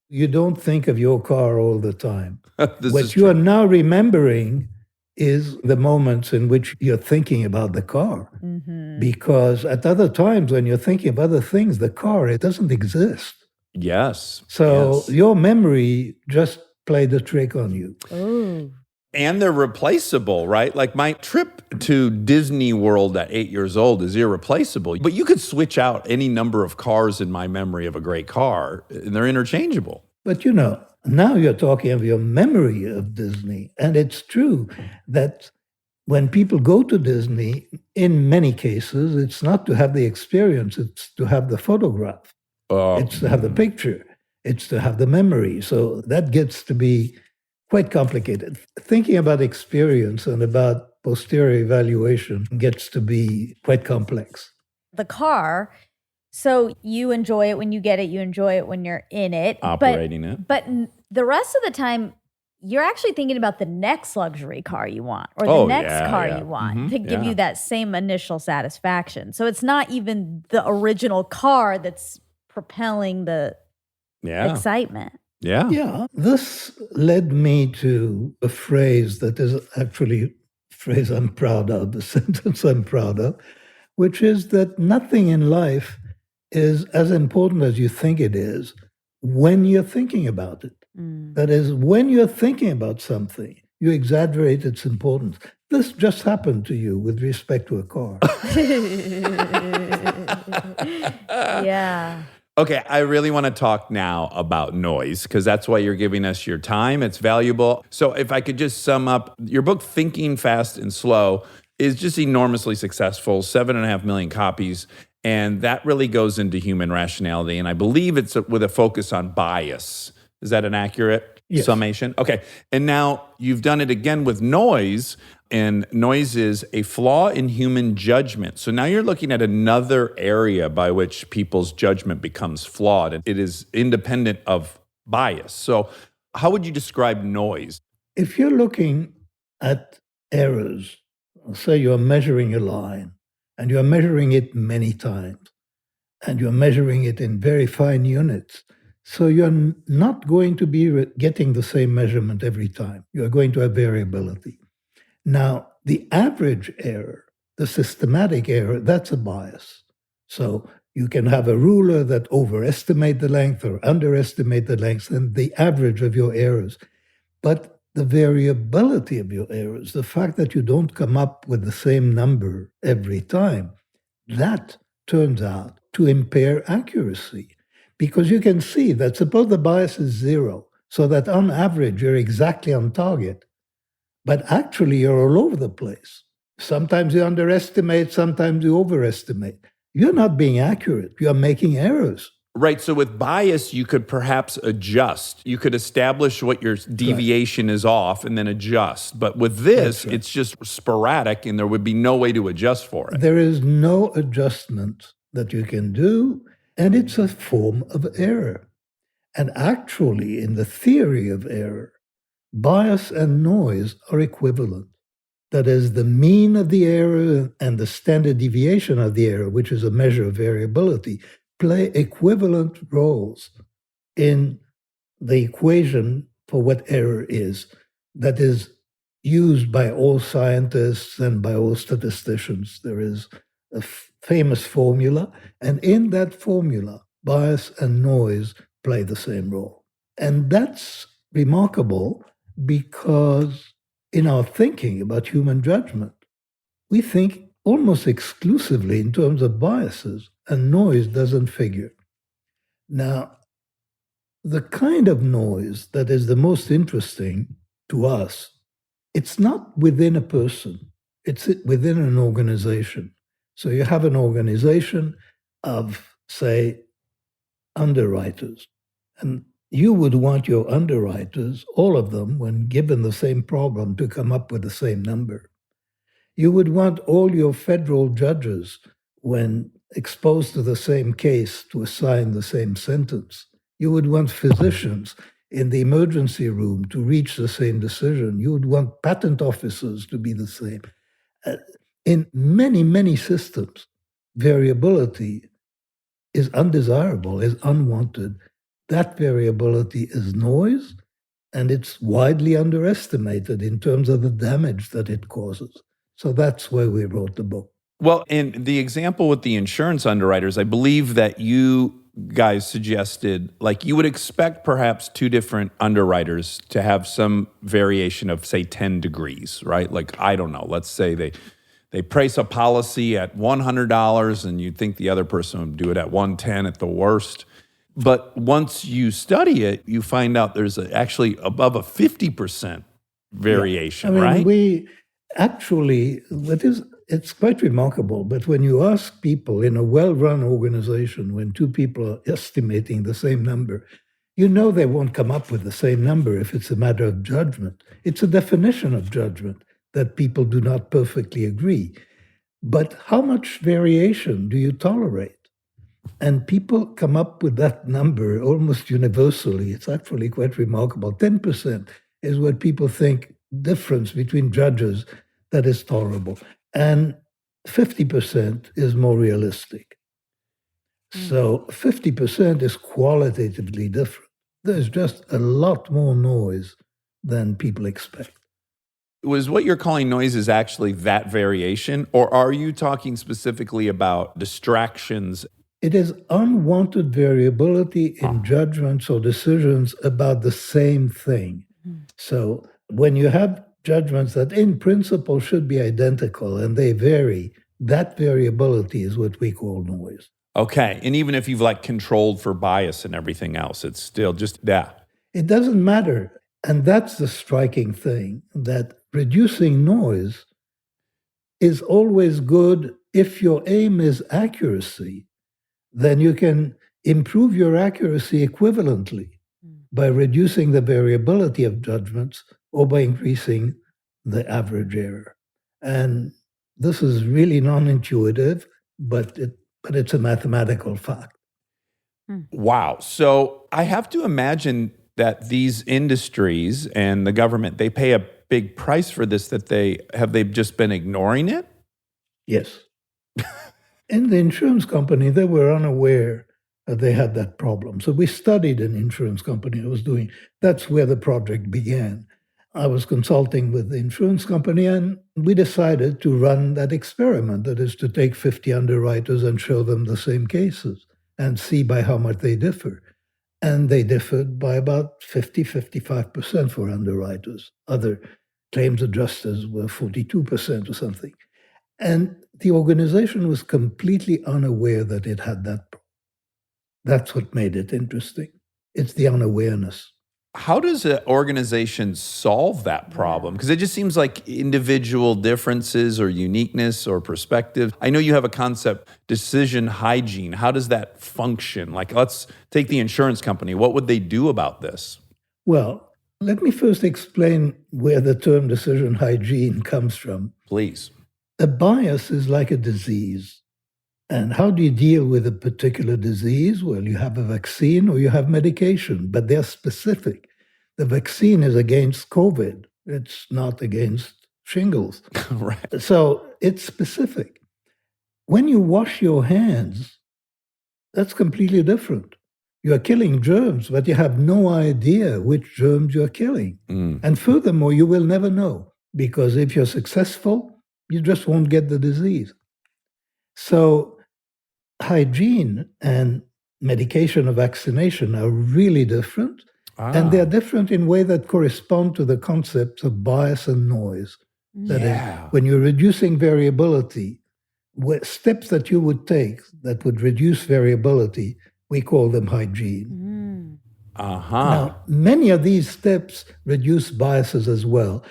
you don't think of your car all the time. What you are now remembering is the moments in which you're thinking about the car. Mm-hmm. Because at other times when you're thinking of other things, the car, it doesn't exist. Yes. So your memory just played a trick on you. Ooh. And they're replaceable, right? Like my trip to Disney World at 8 years old is irreplaceable. But you could switch out any number of cars in my memory of a great car, and they're interchangeable. But you know, now you're talking of your memory of Disney. And it's true that when people go to Disney, in many cases, it's not to have the experience, it's to have the photograph. It's to have the picture. It's to have the memory. So that gets to be quite complicated. Thinking about experience and about posterior evaluation gets to be quite complex. The car, so you enjoy it when you get it, you enjoy it when you're in it. Operating it. But the rest of the time, you're actually thinking about the next luxury car you want or the next car you want to give you that same initial satisfaction. So it's not even the original car that's propelling the excitement. Yeah. Yeah. This led me to a phrase that is actually a phrase I'm proud of, a sentence I'm proud of, which is that nothing in life is as important as you think it is when you're thinking about it. That is, when you're thinking about something, you exaggerate its importance. This just happened to you with respect to a car. Yeah. Okay, I really want to talk now about noise because that's why you're giving us your time. It's valuable. So if I could just sum up, your book, Thinking Fast and Slow, is just enormously successful, 7.5 million copies. And that really goes into human rationality. And I believe it's with a focus on bias. Is that an accurate summation? Okay. And now you've done it again with noise, and noise is a flaw in human judgment. So now you're looking at another area by which people's judgment becomes flawed, and it is independent of bias. So how would you describe noise? If you're looking at errors, say you're measuring a line, and you're measuring it many times, and you're measuring it in very fine units, so you're not going to be getting the same measurement every time. You're going to have variability. Now, the average error, the systematic error, that's a bias. So you can have a ruler that overestimate the length or underestimate the length and the average of your errors. But the variability of your errors, the fact that you don't come up with the same number every time, that turns out to impair accuracy. Because you can see that suppose the bias is 0, so that on average you're exactly on target, but actually you're all over the place. Sometimes you underestimate, sometimes you overestimate. You're not being accurate, you're making errors. Right, so with bias, you could perhaps adjust. You could establish what your deviation is off and then adjust. But with this, it's just sporadic and there would be no way to adjust for it. There is no adjustment that you can do. And it's a form of error. And actually, in the theory of error, bias and noise are equivalent. That is, the mean of the error and the standard deviation of the error, which is a measure of variability, play equivalent roles in the equation for what error is. That is used by all scientists and by all statisticians. There is a famous formula, and in that formula, bias and noise play the same role. And that's remarkable because in our thinking about human judgment, we think almost exclusively in terms of biases, and noise doesn't figure. Now, the kind of noise that is the most interesting to us, it's not within a person, it's within an organization. So you have an organization of, say, underwriters. And you would want your underwriters, all of them, when given the same problem, to come up with the same number. You would want all your federal judges, when exposed to the same case, to assign the same sentence. You would want physicians in the emergency room to reach the same decision. You would want patent officers to be the same. In many, many systems, variability is undesirable, is unwanted. That variability is noise, and it's widely underestimated in terms of the damage that it causes. So that's why we wrote the book. Well, in the example with the insurance underwriters, I believe that you guys suggested, like, you would expect perhaps two different underwriters to have some variation of, say, 10 degrees, right? Like, I don't know, let's say they price a policy at $100 and you think the other person would do it at $110 at the worst. But once you study it, you find out there's actually above a 50% variation, I mean, right? Actually, it's quite remarkable, but when you ask people in a well-run organization, when two people are estimating the same number, you know they won't come up with the same number if it's a matter of judgment. It's a definition of judgment that people do not perfectly agree. But how much variation do you tolerate? And people come up with that number almost universally. It's actually quite remarkable. 10% is what people think difference between judges that is tolerable. And 50% is more realistic. So 50% is qualitatively different. There's just a lot more noise than people expect. Was what you're calling noise is actually that variation, or are you talking specifically about distractions? It is unwanted variability in judgments or decisions about the same thing. So when you have judgments that in principle should be identical and they vary, that variability is what we call noise. Okay. And even if you've like controlled for bias and everything else, it's still just that. It doesn't matter. And that's the striking thing, that reducing noise is always good if your aim is accuracy. Then you can improve your accuracy equivalently by reducing the variability of judgments or by increasing the average error. And this is really non-intuitive, but it's a mathematical fact. Wow. So I have to imagine that these industries and the government, they pay a big price for this, that they've just been ignoring it? Yes. In the insurance company, they were unaware that they had that problem. So we studied an insurance company I was doing. That's where the project began. I was consulting with the insurance company, and we decided to run that experiment. That is to take 50 underwriters and show them the same cases and see by how much they differ. And they differed by about 55% for underwriters. Other claims adjusters were 42% or something. And the organization was completely unaware that it had that problem. That's what made it interesting. It's the unawareness. How does an organization solve that problem? Because it just seems like individual differences or uniqueness or perspective. I know you have a concept, decision hygiene. How does that function? Like, let's take the insurance company. What would they do about this? Well, let me first explain where the term decision hygiene comes from. Please. A bias is like a disease. And how do you deal with a particular disease? Well, you have a vaccine or you have medication, but they're specific. The vaccine is against COVID. It's not against shingles. Right. So it's specific. When you wash your hands, that's completely different. You are killing germs, but you have no idea which germs you're killing. And furthermore, you will never know, because if you're successful, you just won't get the disease. So hygiene and medication or vaccination are really different. And they're different in a way that correspond to the concepts of bias and noise. That is, when you're reducing variability, steps that you would take that would reduce variability, we call them hygiene. Now, many of these steps reduce biases as well,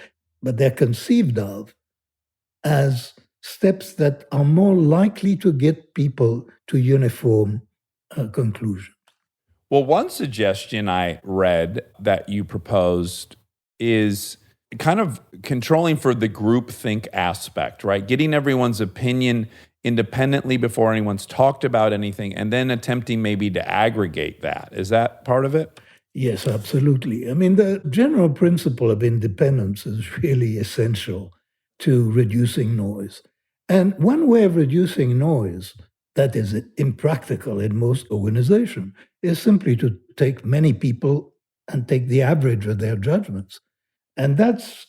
but they're conceived of as steps that are more likely to get people to uniform conclusions. Well, one suggestion I read that you proposed is kind of controlling for the groupthink aspect, right? Getting everyone's opinion independently before anyone's talked about anything, and then attempting maybe to aggregate that. Is that part of it? Yes, absolutely. I mean, the general principle of independence is really essential to reducing noise. And one way of reducing noise that is impractical in most organizations is simply to take many people and take the average of their judgments. And that's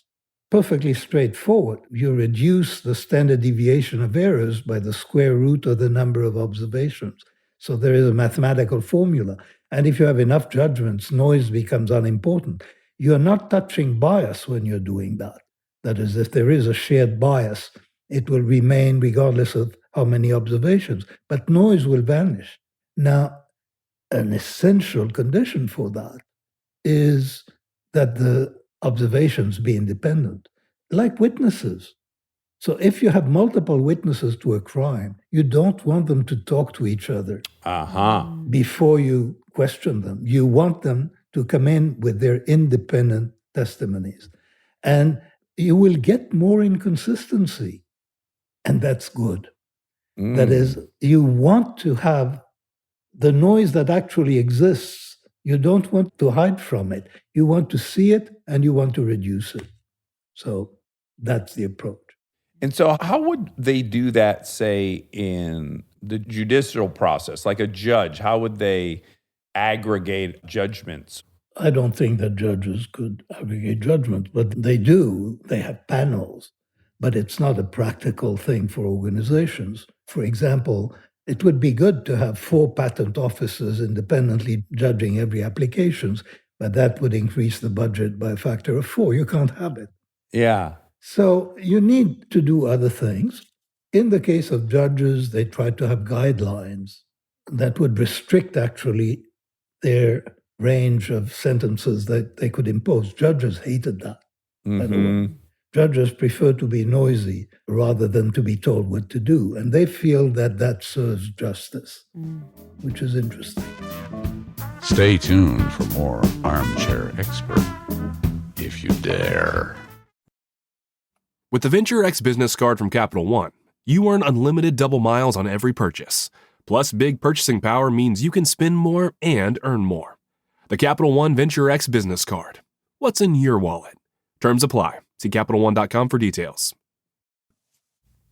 perfectly straightforward. You reduce the standard deviation of errors by the square root of the number of observations. So there is a mathematical formula. And if you have enough judgments, noise becomes unimportant. You're not touching bias when you're doing that. That is, if there is a shared bias, it will remain regardless of how many observations, but noise will vanish. Now, an essential condition for that is that the observations be independent. like witnesses. So if you have multiple witnesses to a crime, you don't want them to talk to each other before you question them. You want them to come in with their independent testimonies. And you will get more inconsistency. And that's good. That is, you want to have the noise that actually exists. You don't want to hide from it. You want to see it and you want to reduce it. So that's the approach. And so how would they do that, say, in the judicial process? Like a judge, how would they aggregate judgments? I don't think that judges could aggregate judgment, but they do. They have panels, but it's not a practical thing for organizations. For example, it would be good to have 4 patent offices independently judging every applications, but that would increase the budget by a factor of 4. You can't have it. Yeah. So you need to do other things. In the case of judges, they try to have guidelines that would restrict actually their range of sentences that they could impose. Judges hated that, by the way. Judges prefer to be noisy rather than to be told what to do. And they feel that that serves justice, which is interesting. Stay tuned for more Armchair Expert, if you dare. With the Venture X business card from Capital One, you earn unlimited double miles on every purchase. Plus, big purchasing power means you can spend more and earn more. The Capital One Venture X business card. What's in your wallet? Terms apply. See CapitalOne.com for details.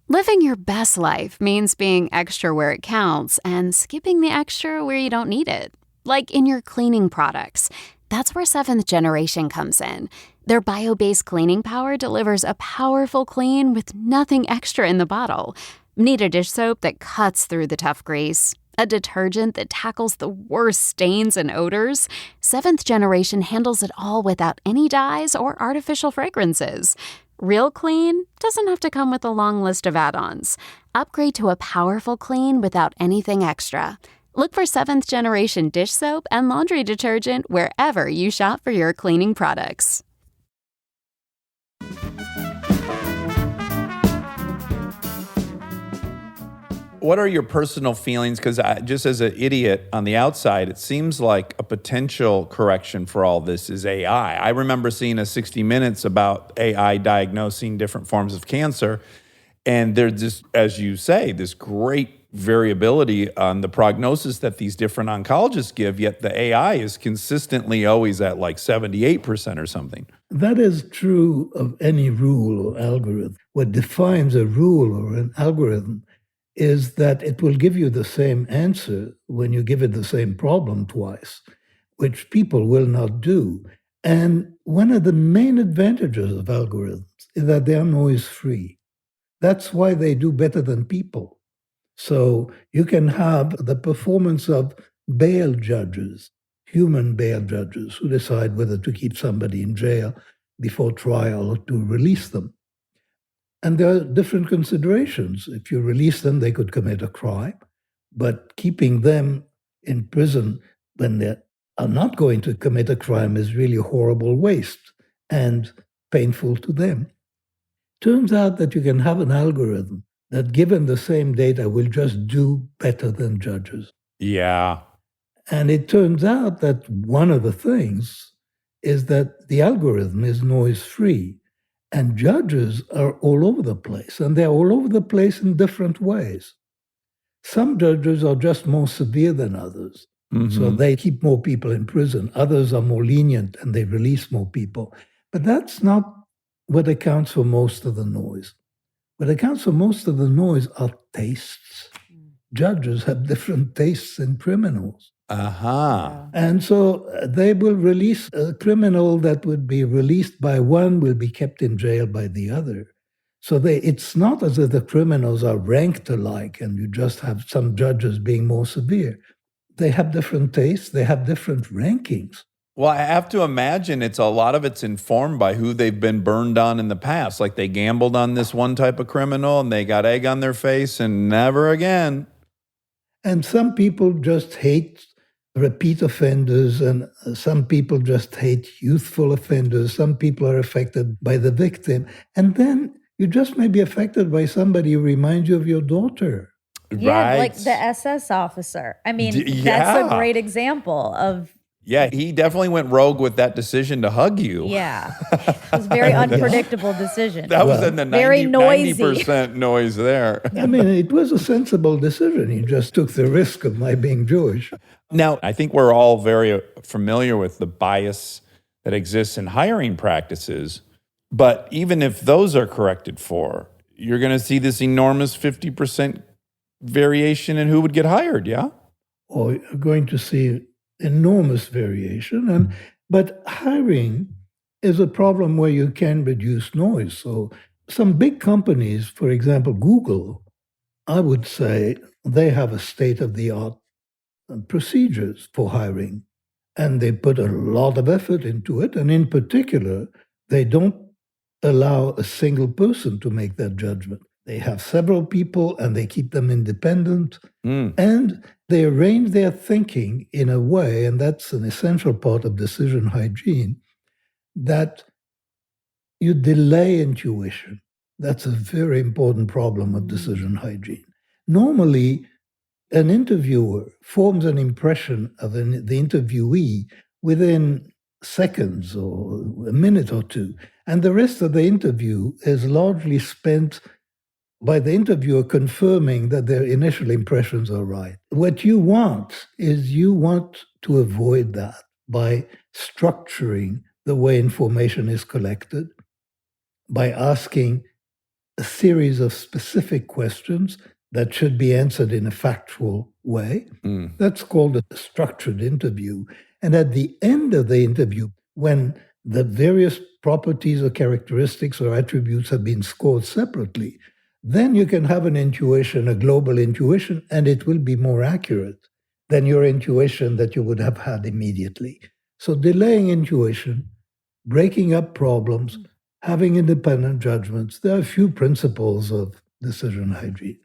Living your best life means being extra where it counts and skipping the extra where you don't need it. Like in your cleaning products. That's where Seventh Generation comes in. Their bio-based cleaning power delivers a powerful clean with nothing extra in the bottle. Need a dish soap that cuts through the tough grease? A detergent that tackles the worst stains and odors? Seventh Generation handles it all without any dyes or artificial fragrances. Real clean doesn't have to come with a long list of add-ons. Upgrade to a powerful clean without anything extra. Look for Seventh Generation dish soap and laundry detergent wherever you shop for your cleaning products. What are your personal feelings? Because just as an idiot on the outside, it seems like a potential correction for all this is AI. I remember seeing a 60 Minutes about AI diagnosing different forms of cancer. And there's just, as you say, this great variability on the prognosis that these different oncologists give, yet the AI is consistently always at like 78% or something. That is true of any rule or algorithm. What defines a rule or an algorithm is that it will give you the same answer when you give it the same problem twice, which people will not do. And one of the main advantages of algorithms is that they are noise-free. That's why they do better than people. So you can have the performance of bail judges, human bail judges, who decide whether to keep somebody in jail before trial or to release them. And there are different considerations. If you release them, they could commit a crime. But keeping them in prison when they are not going to commit a crime is really a horrible waste and painful to them. Turns out that you can have an algorithm that, given the same data, will just do better than judges. Yeah. And it turns out that one of the things is that the algorithm is noise-free. And judges are all over the place, and they're all over the place in different ways. Some judges are just more severe than others, so they keep more people in prison. Others are more lenient, and they release more people. But that's not what accounts for most of the noise. What accounts for most of the noise are tastes. Judges have different tastes in criminals. And so they will release a criminal that would be released by one, will be kept in jail by the other. So it's not as if the criminals are ranked alike and you just have some judges being more severe. They have different tastes, they have different rankings. Well, I have to imagine a lot of it's informed by who they've been burned on in the past. Like they gambled on this one type of criminal and they got egg on their face and never again. And some people just hate repeat offenders, and some people just hate youthful offenders. Some people are affected by the victim. And then you just may be affected by somebody who reminds you of your daughter. Yeah, Right. like the SS officer. I mean, D- that's a yeah. great example of, Yeah, he definitely went rogue with that decision to hug you. yeah, it was a very unpredictable decision. That was Well, in the very 90% noise there. I mean, it was a sensible decision. He just took the risk of my being Jewish. Now, I think we're all very familiar with the bias that exists in hiring practices. But even if those are corrected for, you're going to see this enormous 50% variation in who would get hired, yeah? Or you're going to see enormous variation. But hiring is a problem where you can reduce noise. So some big companies, for example, Google, I would say they have a state-of-the-art procedures for hiring. And they put a lot of effort into it. And in particular, they don't allow a single person to make that judgment. They have several people and they keep them independent. And they arrange their thinking in a way, and that's an essential part of decision hygiene, that you delay intuition. That's a very important problem of decision hygiene. Normally, an interviewer forms an impression of the interviewee within seconds or a minute or two, and the rest of the interview is largely spent by the interviewer confirming that their initial impressions are right. What you want is you want to avoid that by structuring the way information is collected, by asking a series of specific questions that should be answered in a factual way. That's called a structured interview. And at the end of the interview, when the various properties or characteristics or attributes have been scored separately, then you can have an intuition, a global intuition, and it will be more accurate than your intuition that you would have had immediately. So delaying intuition, breaking up problems, having independent judgments, there are a few principles of decision hygiene.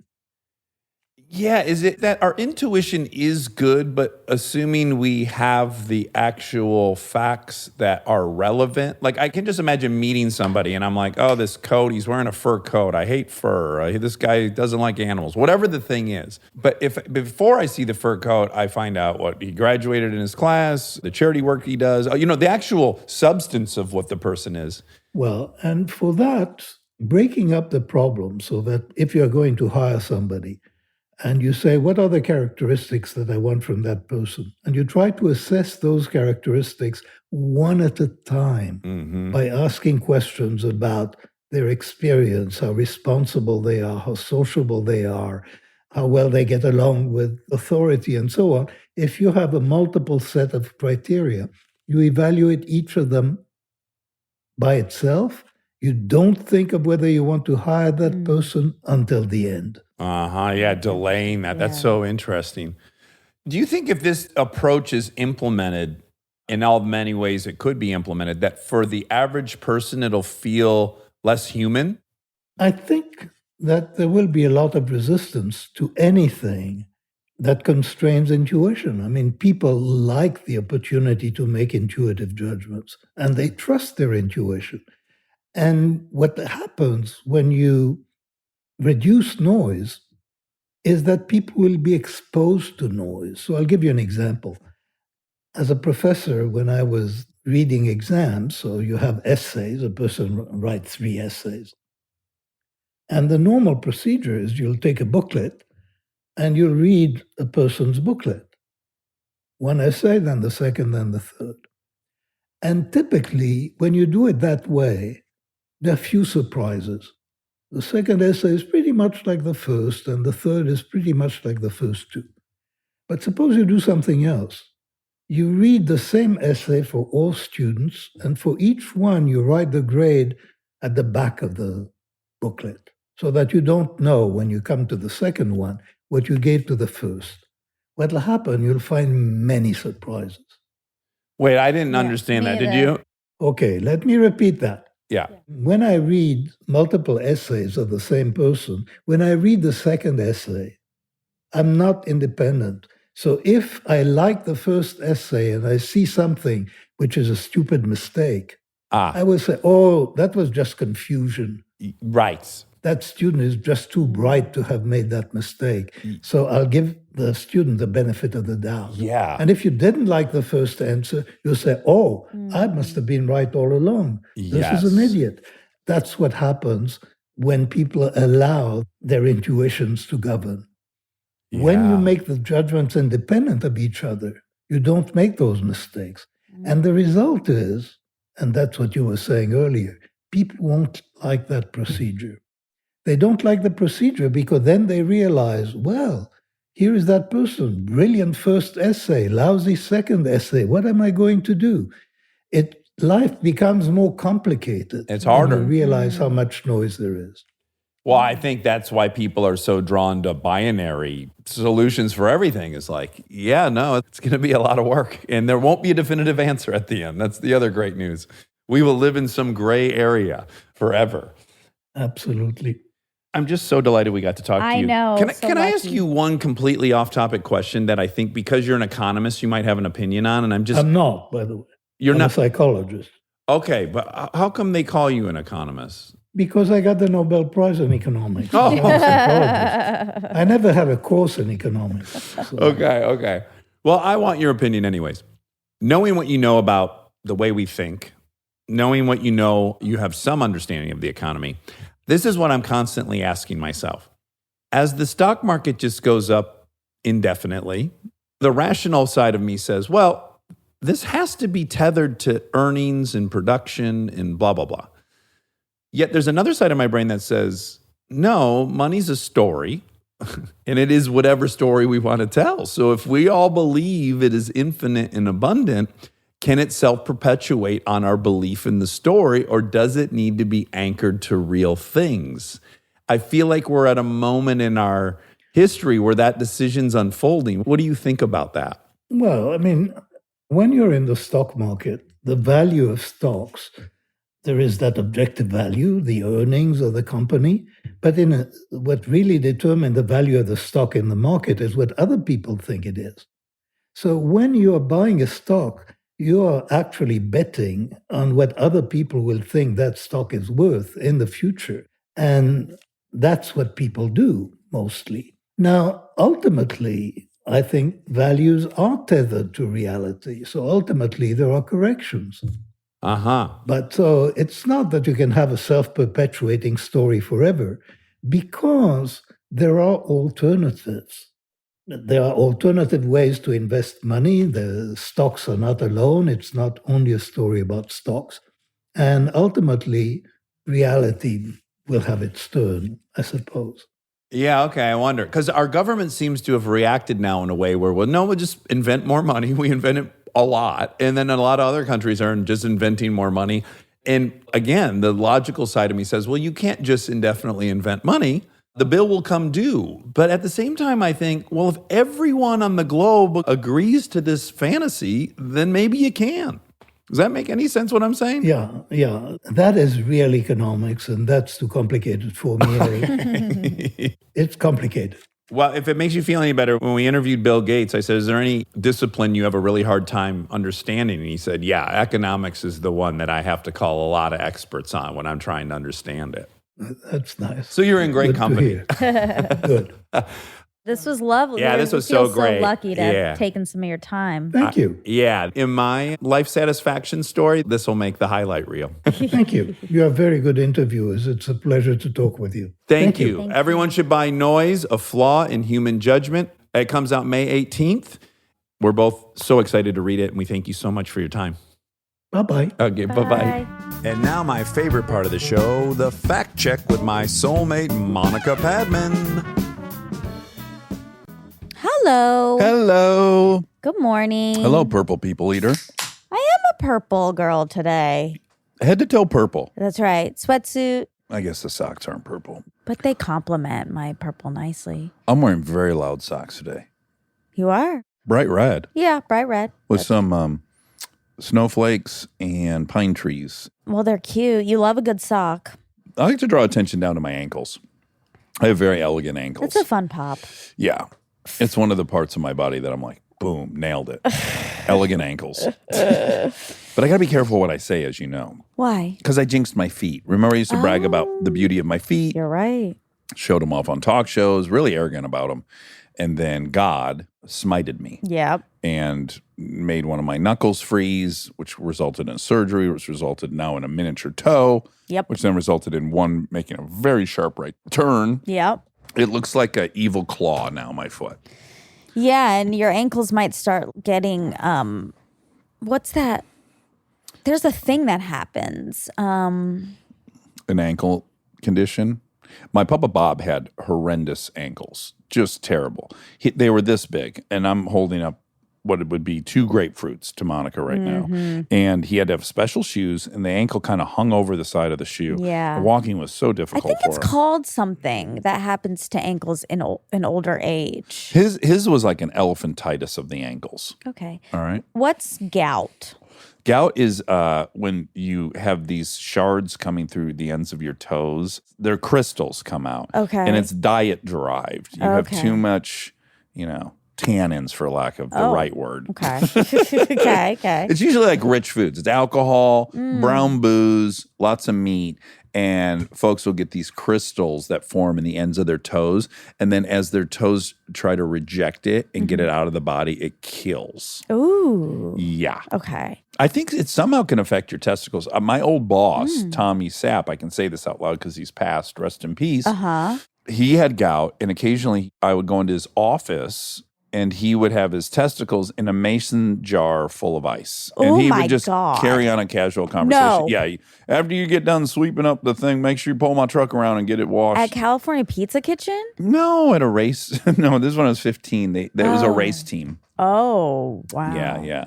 Yeah, is it that our intuition is good, but assuming we have the actual facts that are relevant? Like, I can just imagine meeting somebody and I'm like, oh, this coat, he's wearing a fur coat. I hate fur. This guy doesn't like animals, whatever the thing is. But if before I see the fur coat, I find out what he graduated in his class, the charity work he does, the actual substance of what the person is. Well, and for that, breaking up the problem so that if you're going to hire somebody, and you say, what are the characteristics that I want from that person? And you try to assess those characteristics one at a time by asking questions about their experience, how responsible they are, how sociable they are, how well they get along with authority, and so on. If you have a multiple set of criteria, you evaluate each of them by itself. You don't think of whether you want to hire that person until the end. Yeah, delaying that. That's so interesting. Do you think if this approach is implemented in all many ways it could be implemented, that for the average person it'll feel less human? I think that there will be a lot of resistance to anything that constrains intuition. I mean, people like the opportunity to make intuitive judgments, and they trust their intuition. And what happens when you reduce noise is that people will be exposed to noise. So I'll give you an example. As a professor, when I was reading exams, so you have essays, a person writes 3 essays. And the normal procedure is you'll take a booklet and you'll read a person's booklet. 1 essay, then the second, then the third. And typically, when you do it that way, there are few surprises. The second essay is pretty much like the first, and the third is pretty much like the first 2. But suppose you do something else. You read the same essay for all students, and for each one, you write the grade at the back of the booklet, so that you don't know when you come to the second one what you gave to the first. What'll happen, you'll find many surprises. Wait, I didn't understand that. Did you? Okay, let me repeat that. Yeah. When I read multiple essays of the same person, when I read the second essay, I'm not independent. So if I like the first essay and I see something which is a stupid mistake, I will say, oh, that was just confusion. Right. That student is just too bright to have made that mistake. So I'll give the student the benefit of the doubt. Yeah. And if you didn't like the first answer, you'll say, oh, I must have been right all along. This is an idiot. That's what happens when people allow their intuitions to govern. When you make the judgments independent of each other, you don't make those mistakes. And the result is, and that's what you were saying earlier, people won't like that procedure. They don't like the procedure because then they realize, well, here is that person, brilliant first essay, lousy second essay. What am I going to do? Life becomes more complicated. It's harder. When you realize how much noise there is. Well, I think that's why people are so drawn to binary solutions for everything. Is like, yeah, no, it's going to be a lot of work. And there won't be a definitive answer at the end. That's the other great news. We will live in some gray area forever. Absolutely. I'm just so delighted we got to talk to you. I know. Can I ask you one completely off-topic question that I think because you're an economist, you might have an opinion on? And I'm not, by the way. You're I'm not a psychologist. Okay, but how come they call you an economist? Because I got the Nobel Prize in economics. Oh. I'm a psychologist. I never had a course in economics. So. Okay. Well, I want your opinion anyways. Knowing what you know about the way we think, knowing what you know, you have some understanding of the economy. This is what I'm constantly asking myself. As the stock market just goes up indefinitely, the rational side of me says, well, this has to be tethered to earnings and production and blah, blah, blah. Yet there's another side of my brain that says, no, money's a story, and it is whatever story we want to tell. So if we all believe it is infinite and abundant, can it self-perpetuate on our belief in the story, or does it need to be anchored to real things? I feel like we're at a moment in our history where that decision's unfolding. What do you think about that? Well, I mean, when you're in the stock market, the value of stocks, there is that objective value, the earnings of the company. But what really determines the value of the stock in the market is what other people think it is. So when you are buying a stock, you are actually betting on what other people will think that stock is worth in the future. And that's what people do mostly. Now, ultimately, I think values are tethered to reality. So ultimately, there are corrections. But so it's not that you can have a self-perpetuating story forever, because there are alternatives. There are alternative ways to invest money. The stocks are not alone. It's not only a story about stocks. And ultimately, reality will have its turn, I suppose. Yeah, okay, I wonder. Because our government seems to have reacted now in a way where, we'll just invent more money. We invent it a lot. And then a lot of other countries are just inventing more money. And again, the logical side of me says, well, you can't just indefinitely invent money. The bill will come due. But at the same time, I think, well, if everyone on the globe agrees to this fantasy, then maybe you can. Does that make any sense what I'm saying? Yeah. That is real economics, and that's too complicated for me. It's complicated. Well, if it makes you feel any better, when we interviewed Bill Gates, I said, is there any discipline you have a really hard time understanding? And he said, yeah, economics is the one that I have to call a lot of experts on when I'm trying to understand it. That's nice. So you're in great Good company. Good. This was lovely. Yeah, this was so great. So lucky to Yeah. have taken some of your time. Thank you. Yeah, in my life satisfaction story, this will make the highlight reel. Thank you. You are very good interviewers. It's a pleasure to talk with you. Thank you. Everyone should buy Noise, A Flaw in Human Judgment. It comes out May 18th. We're both so excited to read it, and we thank you so much for your time. Bye-bye. Okay, bye-bye. And now my favorite part of the show, the fact check with my soulmate, Monica Padman. Hello. Hello. Good morning. Hello, purple people eater. I am a purple girl today. Head to toe purple. That's right. Sweatsuit, I guess the socks aren't purple. but they complement my purple nicely. I'm wearing very loud socks today. You are? Bright red Yeah, bright red. with some snowflakes and pine trees. Well, they're cute. You love a good sock. I like to draw attention down to my ankles. I have very elegant ankles. It's a fun pop. Yeah. It's one of the parts of my body that I'm like, boom, nailed it. Elegant ankles. But I got to be careful what I say, as you know, Why? because I jinxed my feet. Remember, I used to brag about the beauty of my feet, You're right. showed them off on talk shows, really arrogant about them. And then God smited me Yep. and made one of my knuckles freeze, which resulted in surgery, which resulted now in a miniature toe, Yep. which then resulted in one making a very sharp right turn. Yep. It looks like an evil claw now, my foot. Yeah, and your ankles might start getting what's that? There's a thing that happens. An ankle condition. My Papa Bob had horrendous ankles, just terrible. They were this big, and I'm holding up what it would be 2 grapefruits to Monica right now. And he had to have special shoes, and the ankle kind of hung over the side of the shoe. Yeah. Walking was so I difficult think for it's him. called something that happens to ankles in older age. His was like an elephantitis of the ankles. Okay. All right. What's gout? Gout is when you have these shards coming through the ends of your toes. Their crystals come out. Okay. And it's diet derived. You have Okay. too much, tannins, for lack of the right word. Okay. okay. It's usually like rich foods. It's alcohol, brown booze, lots of meat. And folks will get these crystals that form in the ends of their toes. And then as their toes try to reject it and get it out of the body, it kills. Ooh. Yeah. Okay. I think it somehow can affect your testicles. My old boss, Tommy Sapp, I can say this out loud because he's passed, rest in peace. Uh-huh. He had gout, and occasionally I would go into his office and he would have his testicles in a mason jar full of ice. And Oh he my would just God. carry on a casual conversation. No. Yeah. After you get done sweeping up the thing, make sure you pull my truck around and get it washed. At California Pizza Kitchen? No, at a race. No, this is when I was 15. There was a race team. Oh, wow. Yeah.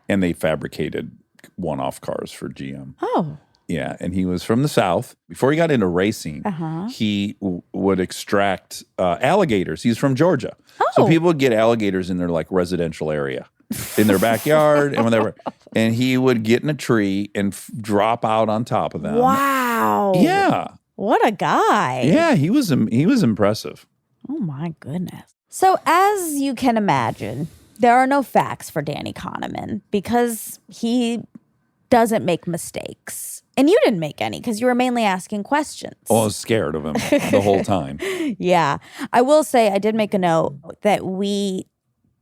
And they fabricated one-off cars for GM. Oh. Yeah, and he was from the South. Before he got into racing, he would extract alligators. He's from Georgia. So people would get alligators in their residential area, in their backyard and whatever. And he would get in a tree and drop out on top of them. Wow. Yeah. What a guy. Yeah, he was impressive. Oh, my goodness. So, as you can imagine, there are no facts for Danny Kahneman because he doesn't make mistakes. And you didn't make any because you were mainly asking questions. Oh, I was scared of him the whole time. Yeah. I will say I did make a note that we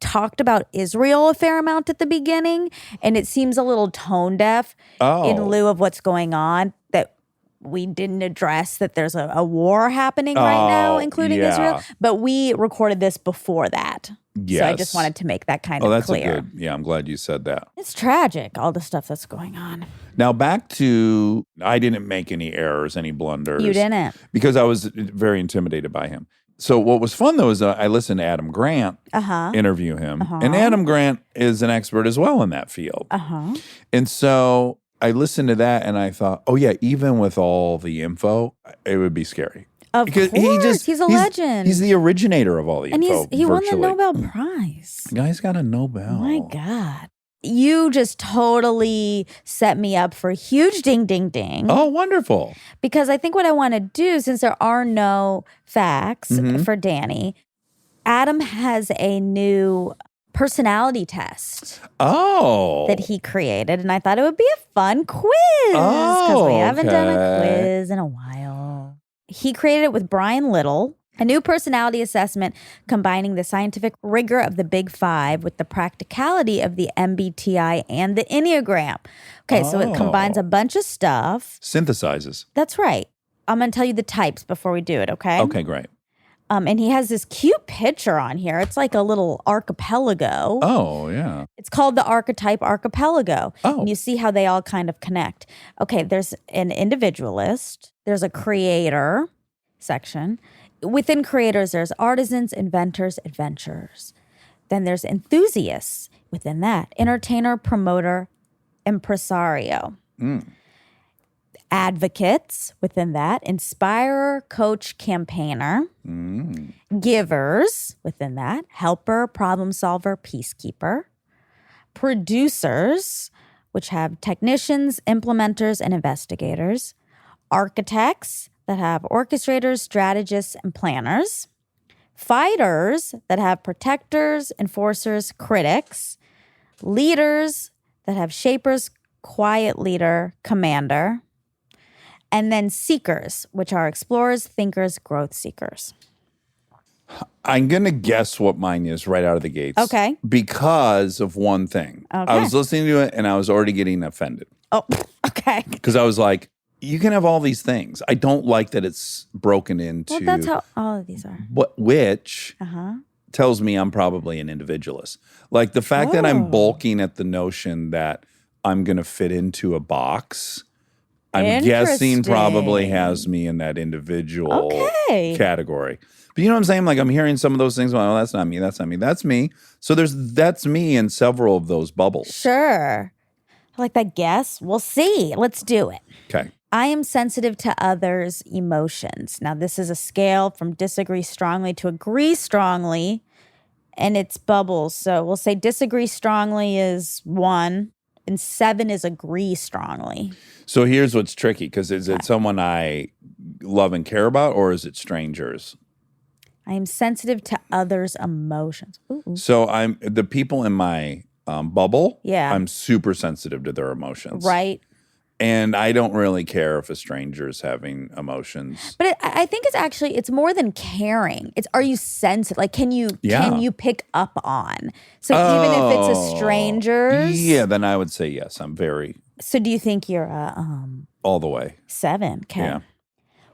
talked about Israel a fair amount at the beginning, and it seems a little tone deaf in lieu of what's going on, that we didn't address that there's a war happening right now, including Israel. But we recorded this before that. Yes. So I just wanted to make that kind of that's clear. Yeah, I'm glad you said that. It's tragic, all the stuff that's going on. Now back to, I didn't make any errors, any blunders. You didn't. Because I was very intimidated by him. So what was fun though is I listened to Adam Grant interview him. And Adam Grant is an expert as well in that field. And so I listened to that and I thought, oh yeah, even with all the info, it would be scary. Of course, he's a legend. He's the originator of all the info. And he won the virtually. Nobel Prize. The guy's got a Nobel. My God. You just totally set me up for a huge ding, ding, ding. Oh, wonderful. Because I think what I want to do, since there are no facts for Danny, Adam has a new personality test that he created. And I thought it would be a fun quiz because we haven't done a quiz in a while. He created it with Brian Little, a new personality assessment combining the scientific rigor of the Big Five with the practicality of the MBTI and the Enneagram. Okay, so it combines a bunch of stuff. Synthesizes. That's right. I'm going to tell you the types before we do it, okay? Okay, great. And he has this cute picture on here. It's like a little archipelago. Oh, yeah. It's called the archetype archipelago. Oh. And you see how they all kind of connect. Okay, there's an individualist. There's a creator section. Within creators, there's artisans, inventors, adventurers. Then there's enthusiasts within that. Entertainer, promoter, impresario. Advocates within that. Inspirer, coach, campaigner. Givers within that. Helper, problem solver, peacekeeper. Producers, which have technicians, implementers, and investigators. Architects that have orchestrators, strategists, and planners. Fighters that have protectors, enforcers, critics. Leaders that have shapers, quiet leader, commander. And then seekers, which are explorers, thinkers, growth seekers. I'm going to guess what mine is right out of the gates. Okay. Because of one thing. Okay. I was listening to it and I was already getting offended. Oh, okay. Because I was like, you can have all these things. I don't like that it's broken into. Well, that's how all of these are. Which Uh-huh. tells me I'm probably an individualist. Like the fact that I'm Oh. bulking at the notion that I'm going to fit into a box, I'm guessing probably Interesting. has me in that individual Okay. category. But you know what I'm saying? Like I'm hearing some of those things. Well, that's not me. That's not me. That's me. So that's me in several of those bubbles. Sure. I like that guess. We'll see. Let's do it. Okay. I am sensitive to others' emotions. Now, this is a scale from disagree strongly to agree strongly, and it's bubbles. So we'll say disagree strongly is 1, and 7 is agree strongly. So here's what's tricky because is it someone I love and care about or is it strangers? I am sensitive to others' emotions. Ooh. So I'm the people in my bubble. Yeah. I'm super sensitive to their emotions. Right. And I don't really care if a stranger's having emotions. But I think it's more than caring. It's, are you sensitive? Like, can you pick up on? So even if it's a stranger's. Yeah, then I would say yes. I'm very So do you think you're all the way. 7? Okay. Yeah.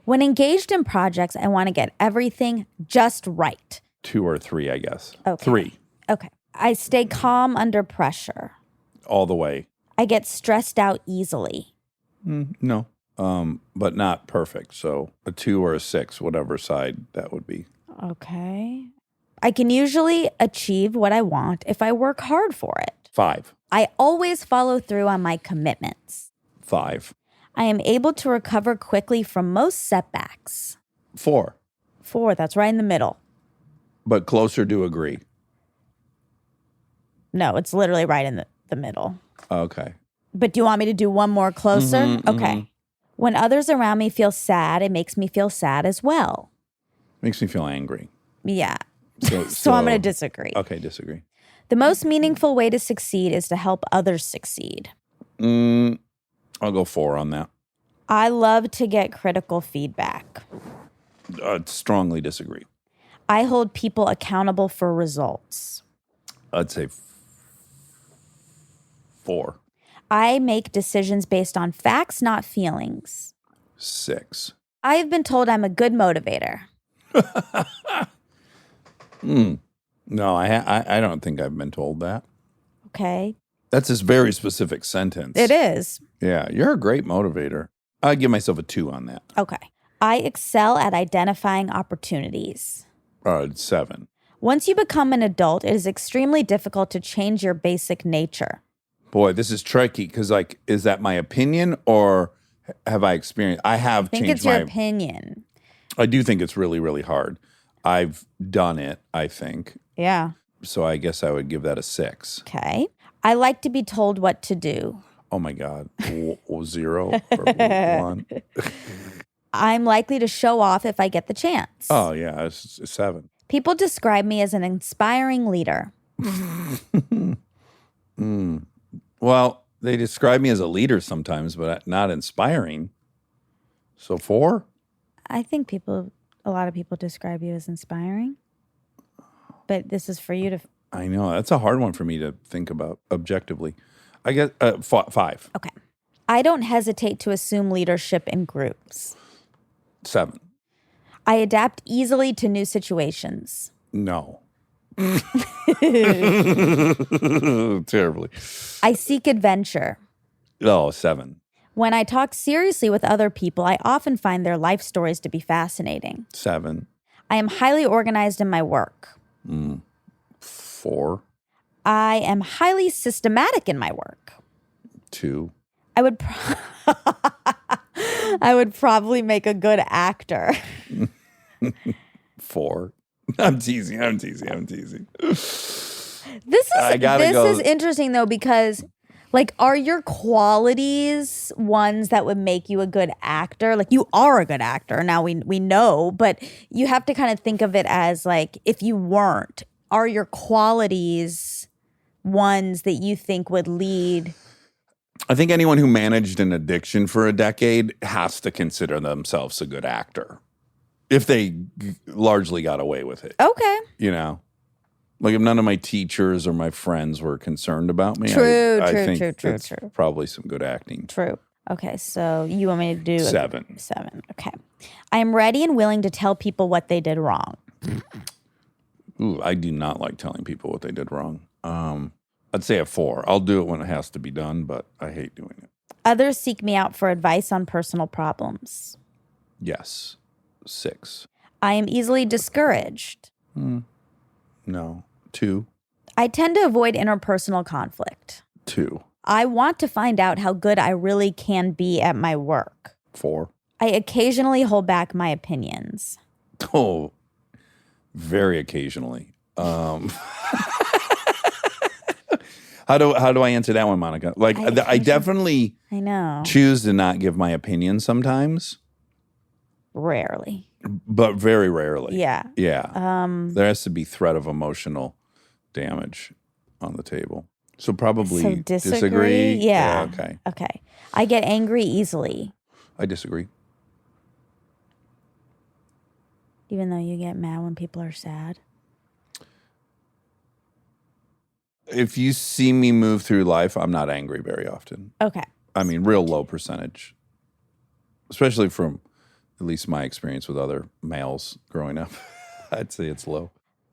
When engaged in projects, I want to get everything just right. 2 or 3, I guess. Okay. 3, Okay. I stay calm under pressure. all the way. I get stressed out easily. No. But not perfect. So a 2 or a 6, whatever side that would be. Okay. I can usually achieve what I want if I work hard for it. 5. I always follow through on my commitments. 5. I am able to recover quickly from most setbacks. 4. 4, that's right in the middle. But closer to agree. No, it's literally right in the middle. Okay. But do you want me to do one more closer? Mhm, okay. mhm. When others around me feel sad, it makes me feel sad as well. Makes me feel angry. Yeah. So, So I'm going to disagree. Okay, disagree. The most meaningful way to succeed is to help others succeed. I'll go 4 on that. I love to get critical feedback. Strongly disagree. I hold people accountable for results. I'd say 4. I make decisions based on facts, not feelings. 6. I have been told I'm a good motivator. No, I don't think I've been told that. Okay. That's this very specific sentence. It is. Yeah, you're a great motivator. I'd give myself a 2 on that. Okay. I excel at identifying opportunities. 7. Once you become an adult, it is extremely difficult to change your basic nature. Boy, this is tricky because, like, is that my opinion or have I experienced? I have I think changed it's your my. opinion. I do think it's really, really hard. I've done it, I think. Yeah. So I guess I would give that a 6. Okay. I like to be told what to do. Oh my God. 0 or 1. I'm likely to show off if I get the chance. Oh, yeah. It's 7. People describe me as an inspiring leader. Well, they describe me as a leader sometimes, but not inspiring. So 4? I think a lot of people describe you as inspiring. But this is for you to. I know. That's a hard one for me to think about objectively. I guess 5. Okay. I don't hesitate to assume leadership in groups. 7. I adapt easily to new situations. No. Terribly. I seek adventure. Oh, 7. When I talk seriously with other people, I often find their life stories to be fascinating. 7. I am highly organized in my work. 4. I am highly systematic in my work. 2. I would I would probably make a good actor. 4. I'm teasing. This is interesting though, because Like, are your qualities ones that would make you a good actor? Like, you are a good actor. Now we know, but you have to kind of think of it as like, if you weren't, are your qualities ones that you think would lead? I think anyone who managed an addiction for a decade has to consider themselves a good actor if they largely got away with it. Okay. You know? Like if none of my teachers or my friends were concerned about me, True. that's probably some good acting. True. Okay, so you want me to do 7. 7. Okay. I am ready and willing to tell people what they did wrong. Ooh, I do not like telling people what they did wrong. I'd say a 4. I'll do it when it has to be done, but I hate doing it. Others seek me out for advice on personal problems. Yes. 6. I am easily discouraged. No. 2. I tend to avoid interpersonal conflict. 2. I want to find out how good I really can be at my work. 4. I occasionally hold back my opinions. Oh, very occasionally. How do I answer that one, Monica? Like, I definitely I know. choose to not give my opinion sometimes, Rarely. but very rarely. Yeah. Yeah. There has to be threat of emotional damage on the table. So probably So disagree? Yeah. Okay. Okay. I get angry easily, I disagree. even though you get mad when people are sad. If you see me move through life, I'm not angry very often. Okay. I mean, real low percentage, especially from at least my experience with other males growing up. I'd say it's low.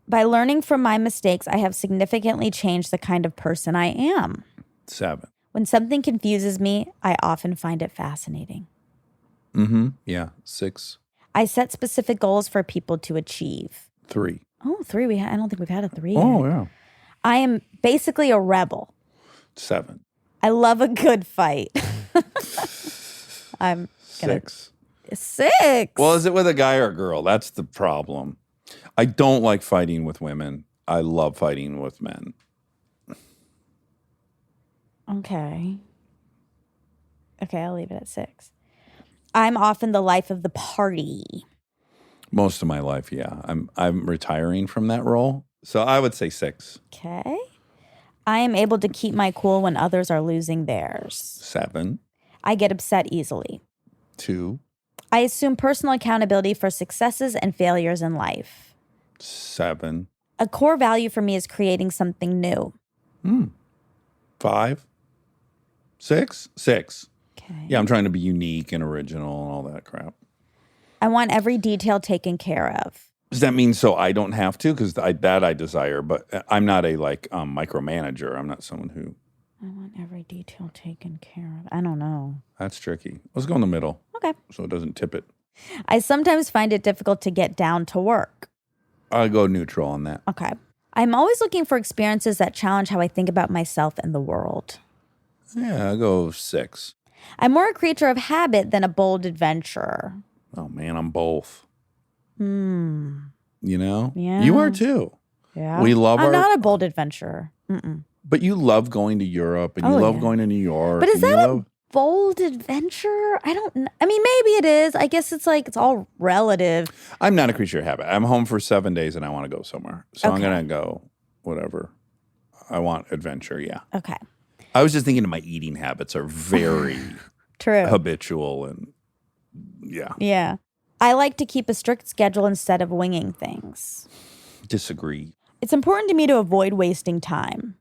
By learning from my mistakes, I have significantly changed the kind of person I am. 7. When something confuses me, I often find it fascinating. Yeah. 6. I set specific goals for people to achieve. 3. Oh, 3. I don't think we've had a 3 Oh, yet. yeah. I am basically a rebel. 7. I love a good fight. I'm gonna 6. 6. Well, is it with a guy or a girl? That's the problem. I don't like fighting with women. I love fighting with men. Okay, I'll leave it at 6. I'm often the life of the party. Most of my life, yeah. I'm retiring from that role. So I would say 6. Okay. I am able to keep my cool when others are losing theirs. 7. I get upset easily. 2. I assume personal accountability for successes and failures in life. 7. A core value for me is creating something new. 5. 6. 6. Okay. Yeah, I'm trying to be unique and original and all that crap. I want every detail taken care of. Does that mean so I don't have to? Because I desire, but I'm not a micromanager. I'm not someone who. I want every detail taken care of. I don't know. That's tricky. Let's go in the middle. Okay. So it doesn't tip it. I sometimes find it difficult to get down to work. I'll go neutral on that. Okay. I'm always looking for experiences that challenge how I think about myself and the world. Yeah, I'll go 6. I'm more a creature of habit than a bold adventurer. Oh man, I'm both. You know? Yeah. You are too. Yeah. We love I'm not a bold adventurer. But you love going to Europe and you Oh, love yeah. going to New York. But is and you that love- a bold adventure? I don't know. I mean, maybe it is. I guess it's like, it's all relative. I'm not a creature of habit. I'm home for 7 days and I want to go somewhere. So I'm Okay. going to go whatever. I want adventure, yeah. Okay. I was just thinking my eating habits are very True. habitual and yeah, Yeah. I like to keep a strict schedule instead of winging things. disagree. It's important to me to avoid wasting time.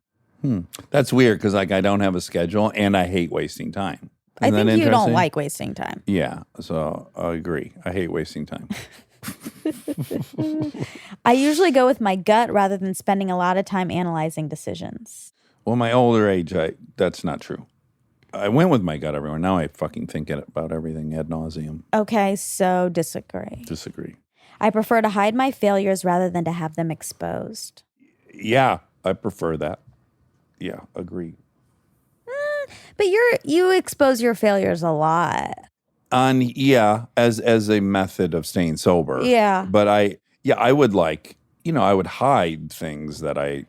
That's weird because I don't have a schedule and I hate wasting time. I Isn't that think you don't interesting? like wasting time. Yeah, so I agree. I hate wasting time. I usually go with my gut rather than spending a lot of time analyzing decisions. Well, my older age, that's not true. I went with my gut everywhere. Now I fucking think about everything ad nauseum. Okay, so disagree. Disagree. I prefer to hide my failures rather than to have them exposed. Yeah, I prefer that. Yeah, agree. But you expose your failures a lot. As a method of staying sober. Yeah. But I would I would hide things that I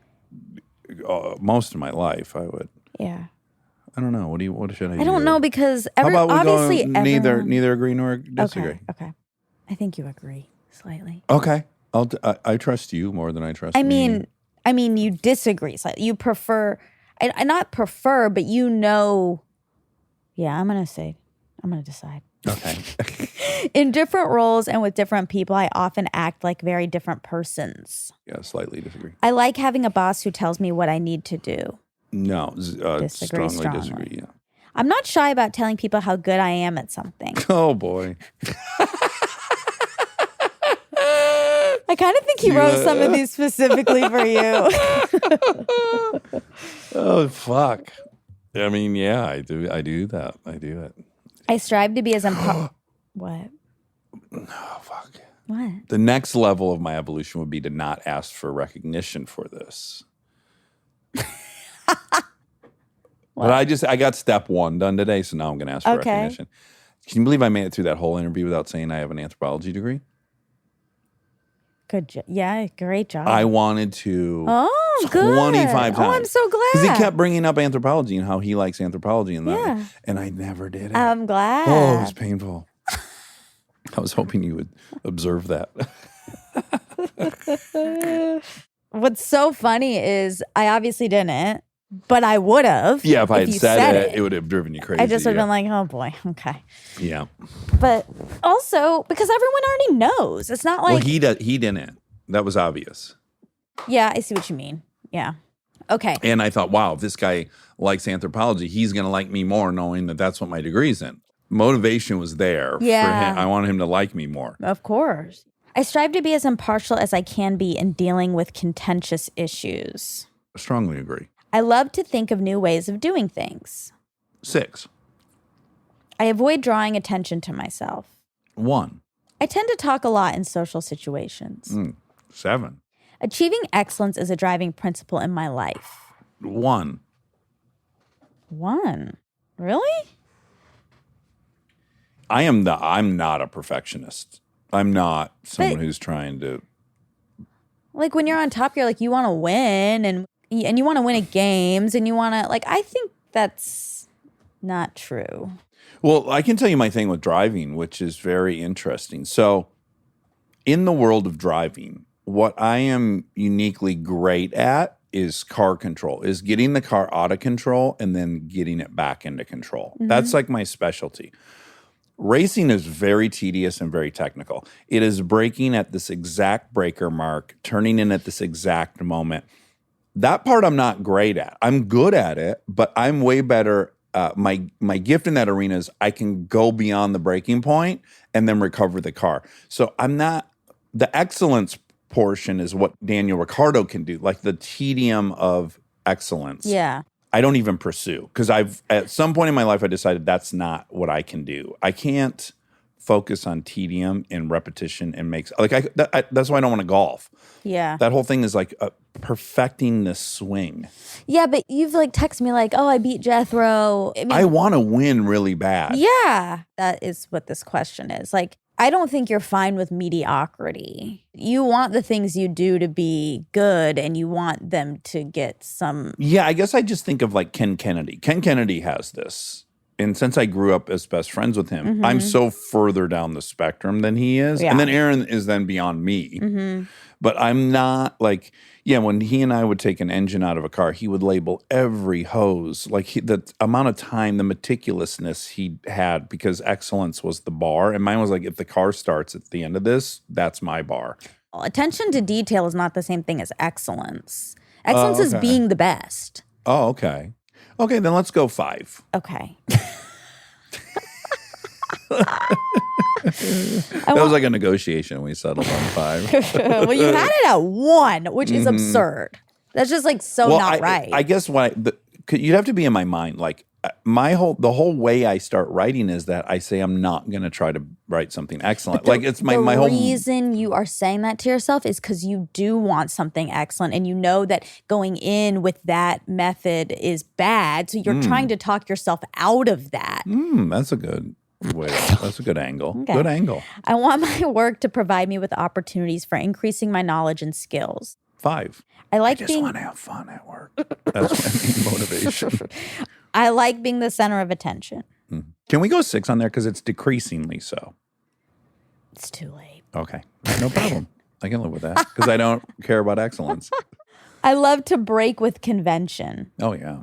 most of my life I would. Yeah. I don't know. What should I do? I don't know because How about we obviously go neither everyone- agree nor disagree? Okay. I think you agree slightly. Okay. I trust you more than I trust I me. mean, you disagree slightly. You prefer, I not prefer, but you know. Yeah, I'm gonna decide. Okay. In different roles and with different people, I often act like very different persons. Yeah, slightly disagree. I like having a boss who tells me what I need to do. No, Disagree strongly disagree. Yeah. I'm not shy about telling people how good I am at something. Oh boy. I kind of think he wrote some of these specifically for you. Oh fuck. I mean, yeah, I do that. I do it. I strive to be as What? Oh fuck. What? The next level of my evolution would be to not ask for recognition for this. But I got step 1 done today, so now I'm going to ask for Okay. recognition. Can you believe I made it through that whole interview without saying I have an anthropology degree? Good job. Yeah, great job. I wanted to Oh, good. 25 times. Oh, I'm so glad. Because he kept bringing up anthropology and how he likes anthropology and that. Yeah. And I never did it. I'm glad. Oh, it was painful. I was hoping you would observe that. What's so funny is I obviously didn't, but I would have. Yeah, if I had you said it, it would have driven you crazy. I just would have yeah. been like, oh boy, okay. Yeah. But also because everyone already knows. It's not like, Well, he didn't. That was obvious. yeah, I see what you mean. Yeah. Okay. And I thought, wow, if this guy likes anthropology, he's going to like me more knowing that that's what my degree's in. Motivation was there for Yeah. him. I wanted him to like me more. Of course. I strive to be as impartial as I can be in dealing with contentious issues. I strongly agree. I love to think of new ways of doing things. 6. I avoid drawing attention to myself. 1. I tend to talk a lot in social situations. 7. Achieving excellence is a driving principle in my life. 1. 1. Really? I'm not a perfectionist. I'm not someone who's trying to. Like when you're on top, you're like, you want to win and you want to win at games and you want to, like, I think that's not true. Well, I can tell you my thing with driving, which is very interesting. So, in the world of driving, what I am uniquely great at is car control, is getting the car out of control and then getting it back into control. That's like my specialty. Racing is very tedious and very technical. It is braking at this exact breaker mark, turning in at this exact moment. That part I'm not great at. I'm good at it, but I'm way better. My gift in that arena is I can go beyond the breaking point and then recover the car. So I'm not, the excellence portion is what Daniel Ricciardo can do, like the tedium of excellence. Yeah. I don't even pursue because at some point in my life I decided that's not what I can do. I can't focus on tedium and repetition and that's why I don't want to golf. Yeah. That whole thing is like perfecting the swing. Yeah, but you've like texted me like, oh, I beat Jethro. I mean, I want to win really bad. yeah, that is what this question is. Like, I don't think you're fine with mediocrity. You want the things you do to be good and you want them to get some. Yeah, I guess I just think of like Ken Kennedy. Ken Kennedy has this. And since I grew up as best friends with him, I'm so further down the spectrum than he is. Yeah. And then Aaron is then beyond me. But I'm not like, when he and I would take an engine out of a car, he would label every hose. Like the amount of time, the meticulousness he had because excellence was the bar. And mine was like, if the car starts at the end of this, that's my bar. Attention to detail is not the same thing as excellence. Excellence is okay. being the best. Oh, okay. Okay, then let's go 5. Okay. That was like a negotiation. We settled on 5. Well, you had it at 1, which is absurd. That's just like not right. I guess you'd have to be in my mind. Like the whole way I start writing is that I say I'm not going to try to write something excellent. Like it's my whole reason you are saying that to yourself is because you do want something excellent and you know that going in with that method is bad. So you're trying to talk yourself out of that. That's a good way. That's a good angle. Okay. Good angle. I want my work to provide me with opportunities for increasing my knowledge and skills. 5. I like I just being want to have fun at work. That's my main motivation. I like being the center of attention. Can we go 6 on there? Because it's decreasingly so. It's too late. Okay. No problem. I can live with that because I don't care about excellence. I love to break with convention. Oh, yeah.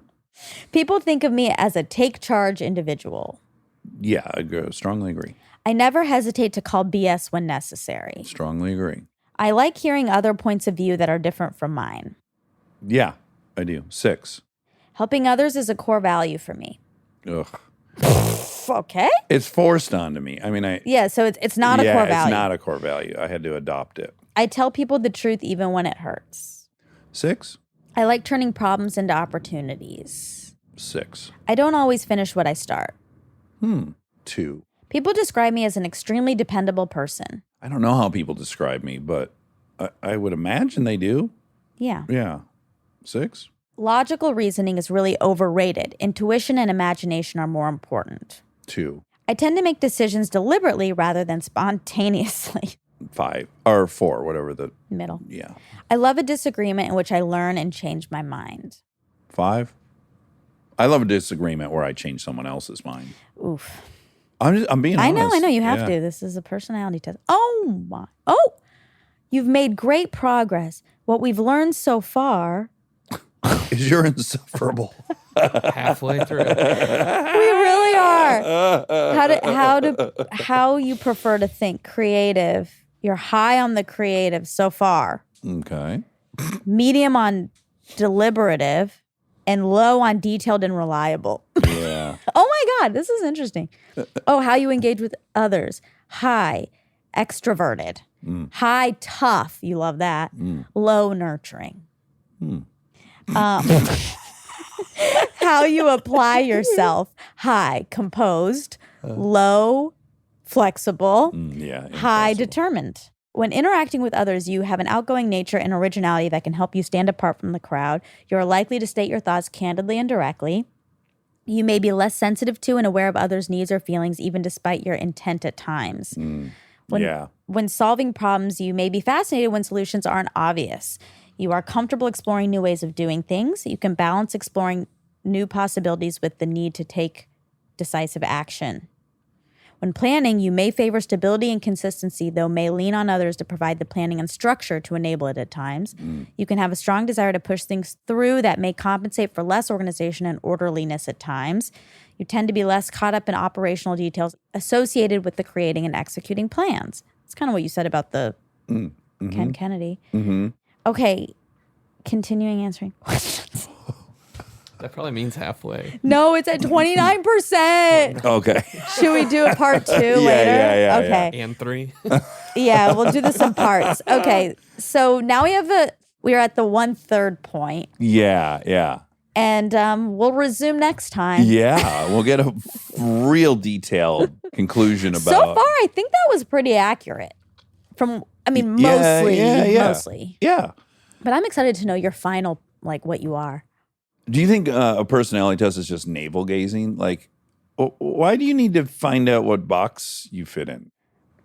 People think of me as a take charge individual. Yeah, strongly agree. I never hesitate to call BS when necessary. Strongly agree. I like hearing other points of view that are different from mine. Yeah, I do. 6. Helping others is a core value for me. Ugh. Okay. It's forced onto me. I mean, So it's not a core value. It's not a core value. I had to adopt it. I tell people the truth even when it hurts. 6? I like turning problems into opportunities. 6. I don't always finish what I start. 2. People describe me as an extremely dependable person. I don't know how people describe me, but I would imagine they do. Yeah. Yeah. 6? Logical reasoning is really overrated. Intuition and imagination are more important. 2. I tend to make decisions deliberately rather than spontaneously. 5 or 4, whatever the Middle. yeah. I love a disagreement in which I learn and change my mind. 5. I love a disagreement where I change someone else's mind. Oof. I'm being honest. I know you have Yeah. to. This is a personality test. Oh my. Oh, you've made great progress. What we've learned so far. Is you're insufferable. Halfway through. We really are. How you prefer to think? Creative. You're high on the creative so far. Okay. Medium on deliberative, and low on detailed and reliable. Yeah. Oh my God, this is interesting. Oh, how you engage with others. High, extroverted. High, tough. You love that. Low, nurturing. How you apply yourself. High, composed. Low, flexible. Yeah. High, impossible. determined. When interacting with others, you have an outgoing nature and originality that can help you stand apart from the crowd. You're likely to state your thoughts candidly and directly. You may be less sensitive to and aware of others' needs or feelings, even despite your intent at times. When solving problems, you may be fascinated when solutions aren't obvious. You are comfortable exploring new ways of doing things. You can balance exploring new possibilities with the need to take decisive action. When planning, you may favor stability and consistency, though may lean on others to provide the planning and structure to enable it at times. You can have a strong desire to push things through that may compensate for less organization and orderliness at times. You tend to be less caught up in operational details associated with the creating and executing plans. It's kind of what you said about the Ken Kennedy. Okay, continuing answering questions. That probably means halfway. No, it's at 29%. Okay. Should we do a part 2 later? yeah, okay. And 3. Yeah, we'll do this in parts. Okay, so now we are at the 1/3 point, Yeah. and we'll resume next time. Yeah. We'll get a real detailed conclusion about. So far, I think that was pretty accurate. Mostly. Yeah. But I'm excited to know your final, what you are. Do you think a personality test is just navel gazing? Like, why do you need to find out what box you fit in?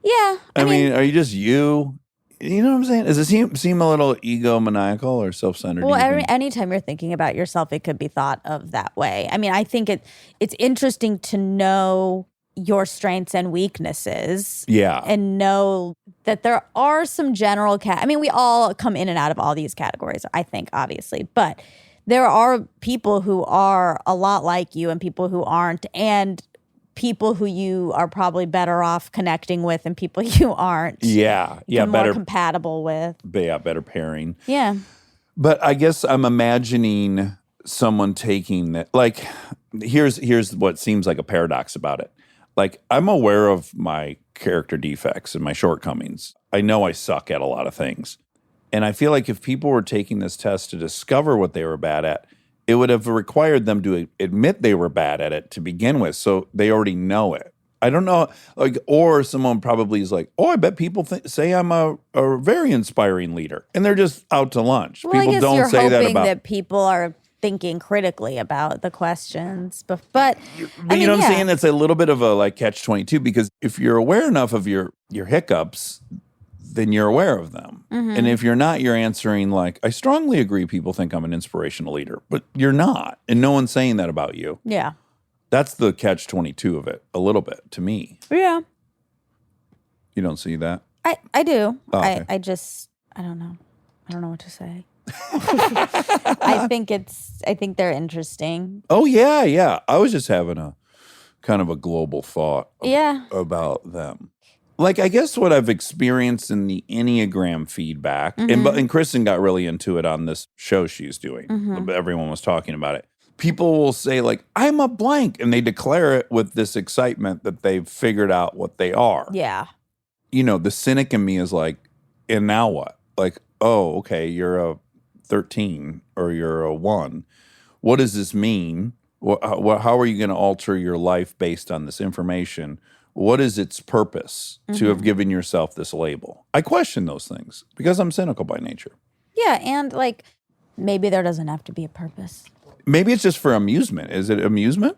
Yeah. I mean, are you just you? You know what I'm saying? Does it seem a little egomaniacal or self-centered? Well, anytime you're thinking about yourself, it could be thought of that way. I mean, I think it's interesting to know your strengths and weaknesses. Yeah. And know that there are some general we all come in and out of all these categories, I think, obviously. But there are people who are a lot like you and people who aren't, and people who you are probably better off connecting with and people you aren't. Yeah. You're better more compatible with. Yeah, better pairing. Yeah. But I guess I'm imagining someone taking that. Like, here's what seems like a paradox about it. Like, I'm aware of my character defects and my shortcomings. I know I suck at a lot of things. And I feel like if people were taking this test to discover what they were bad at, it would have required them to admit they were bad at it to begin with. So they already know it. I don't know. Or someone probably is like, oh, I bet people say I'm a very inspiring leader. And they're just out to lunch. Well, People I guess don't you're say that hoping about. that people are thinking critically about the questions. But You know what I'm saying? It's a little bit of a catch-22, because if you're aware enough of your hiccups, then you're aware of them. And if you're not, you're answering like, I strongly agree people think I'm an inspirational leader, but you're not. And no one's saying that about you. Yeah. That's the catch-22 of it, a little bit, to me. Yeah. You don't see that? I do. Oh, okay. I don't know. I don't know what to say. I think they're interesting. Oh, yeah, yeah. I was just having a kind of a global thought about them. Like, I guess what I've experienced in the Enneagram feedback, and Kristen got really into it on this show she's doing. Everyone was talking about it. People will say, like, I'm a blank, and they declare it with this excitement that they've figured out what they are. Yeah. You know, the cynic in me is like, and now what? Like, oh, okay, you're a 13 or you're a 1. What does this mean? How are you going to alter your life based on this information? What is its purpose to have given yourself this label? I question those things because I'm cynical by nature. Yeah, and like maybe there doesn't have to be a purpose. Maybe it's just for amusement. Is it amusement?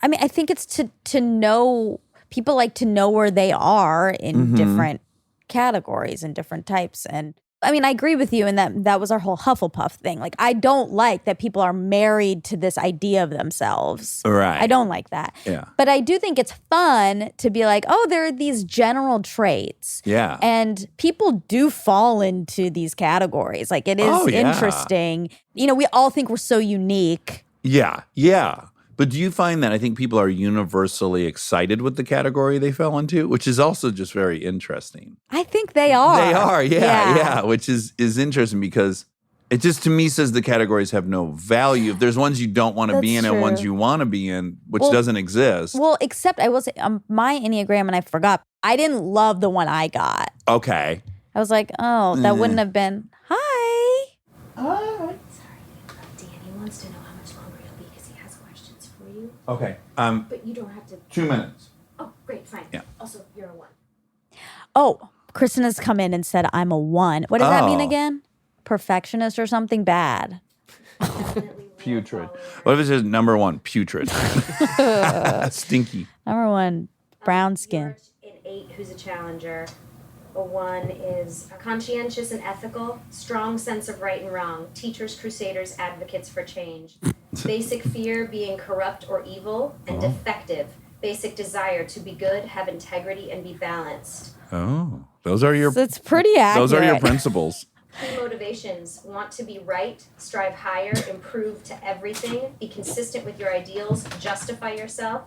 I mean, I think it's to know, people like to know where they are in different categories and different types. And I mean, I agree with you in that was our whole Hufflepuff thing. Like, I don't like that people are married to this idea of themselves. Right. I don't like that. Yeah. But I do think it's fun to be like, oh, there are these general traits. Yeah. And people do fall into these categories. Like, it is interesting. You know, we all think we're so unique. Yeah. Yeah. But do you find that I think people are universally excited with the category they fell into, which is also just very interesting. I think they are. They are, yeah, which is interesting because it just to me says the categories have no value. If there's ones you don't want to be in and ones you want to be in, which doesn't exist. Well, except I will say my Enneagram, and I forgot, I didn't love the one I got. Okay. I was like, oh, that wouldn't have been, hi. Sorry, Danny wants to know how much longer you'll be because he has questions for you. Okay. But you don't have to. 2 minutes. Oh, great, fine. Yeah. Also, you're a 1. Oh, Kristen has come in and said I'm a 1. What does that mean again? Perfectionist or something bad? Putrid. What if it says number 1, putrid? Stinky. Number 1, brown skin. An 8 who's a challenger. A 1 is a conscientious and ethical, strong sense of right and wrong, teachers, crusaders, advocates for change. Basic fear being corrupt or evil, and defective. Basic desire to be good, have integrity, and be balanced. Oh, those are your. So it's pretty accurate. Those are your principles. Key motivations: want to be right, strive higher, improve to everything, be consistent with your ideals, justify yourself,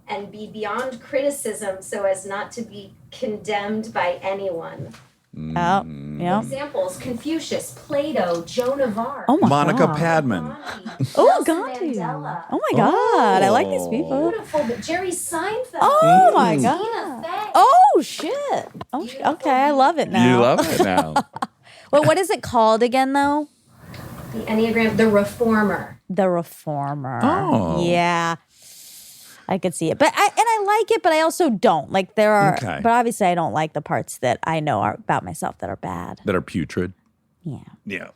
and be beyond criticism so as not to be condemned by anyone. Oh, yeah. Examples: Confucius, Plato, Joan of Arc. Oh my Monica God. Padman. Oh, Gandhi. Mandela. Oh my God. I like these people. Beautiful, but Jerry Seinfeld. Oh my Tina God. Fey. Oh, shit. Oh, okay. I love it now. You love it now. Well, what is it called again, though? The Enneagram, the Reformer. The Reformer. Oh. Yeah. I could see it. But I like it, but I also don't. Like, there are, but obviously I don't like the parts that I know are about myself that are bad. That are putrid. Yeah. Yeah.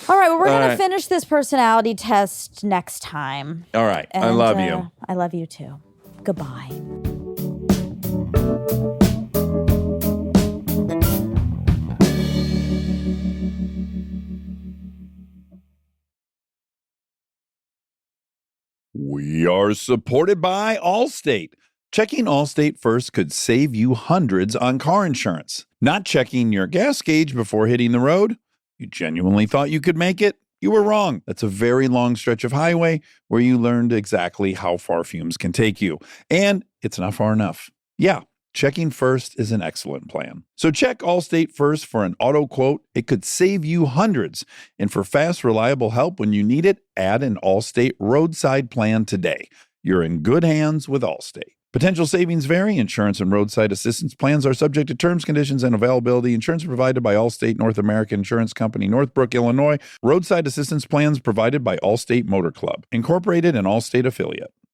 All right. Well, we're going to finish this personality test next time. All right. And, I love you. I love you too. Goodbye. We are supported by Allstate. Checking Allstate first could save you hundreds on car insurance. Not checking your gas gauge before hitting the road? You genuinely thought you could make it? You were wrong. That's a very long stretch of highway where you learned exactly how far fumes can take you. And it's not far enough. Yeah, checking first is an excellent plan. So check Allstate first for an auto quote. It could save you hundreds. And for fast, reliable help when you need it, add an Allstate roadside plan today. You're in good hands with Allstate. Potential savings vary. Insurance and roadside assistance plans are subject to terms, conditions, and availability. Insurance provided by Allstate North American Insurance Company, Northbrook, Illinois. Roadside assistance plans provided by Allstate Motor Club, Incorporated, an Allstate affiliate.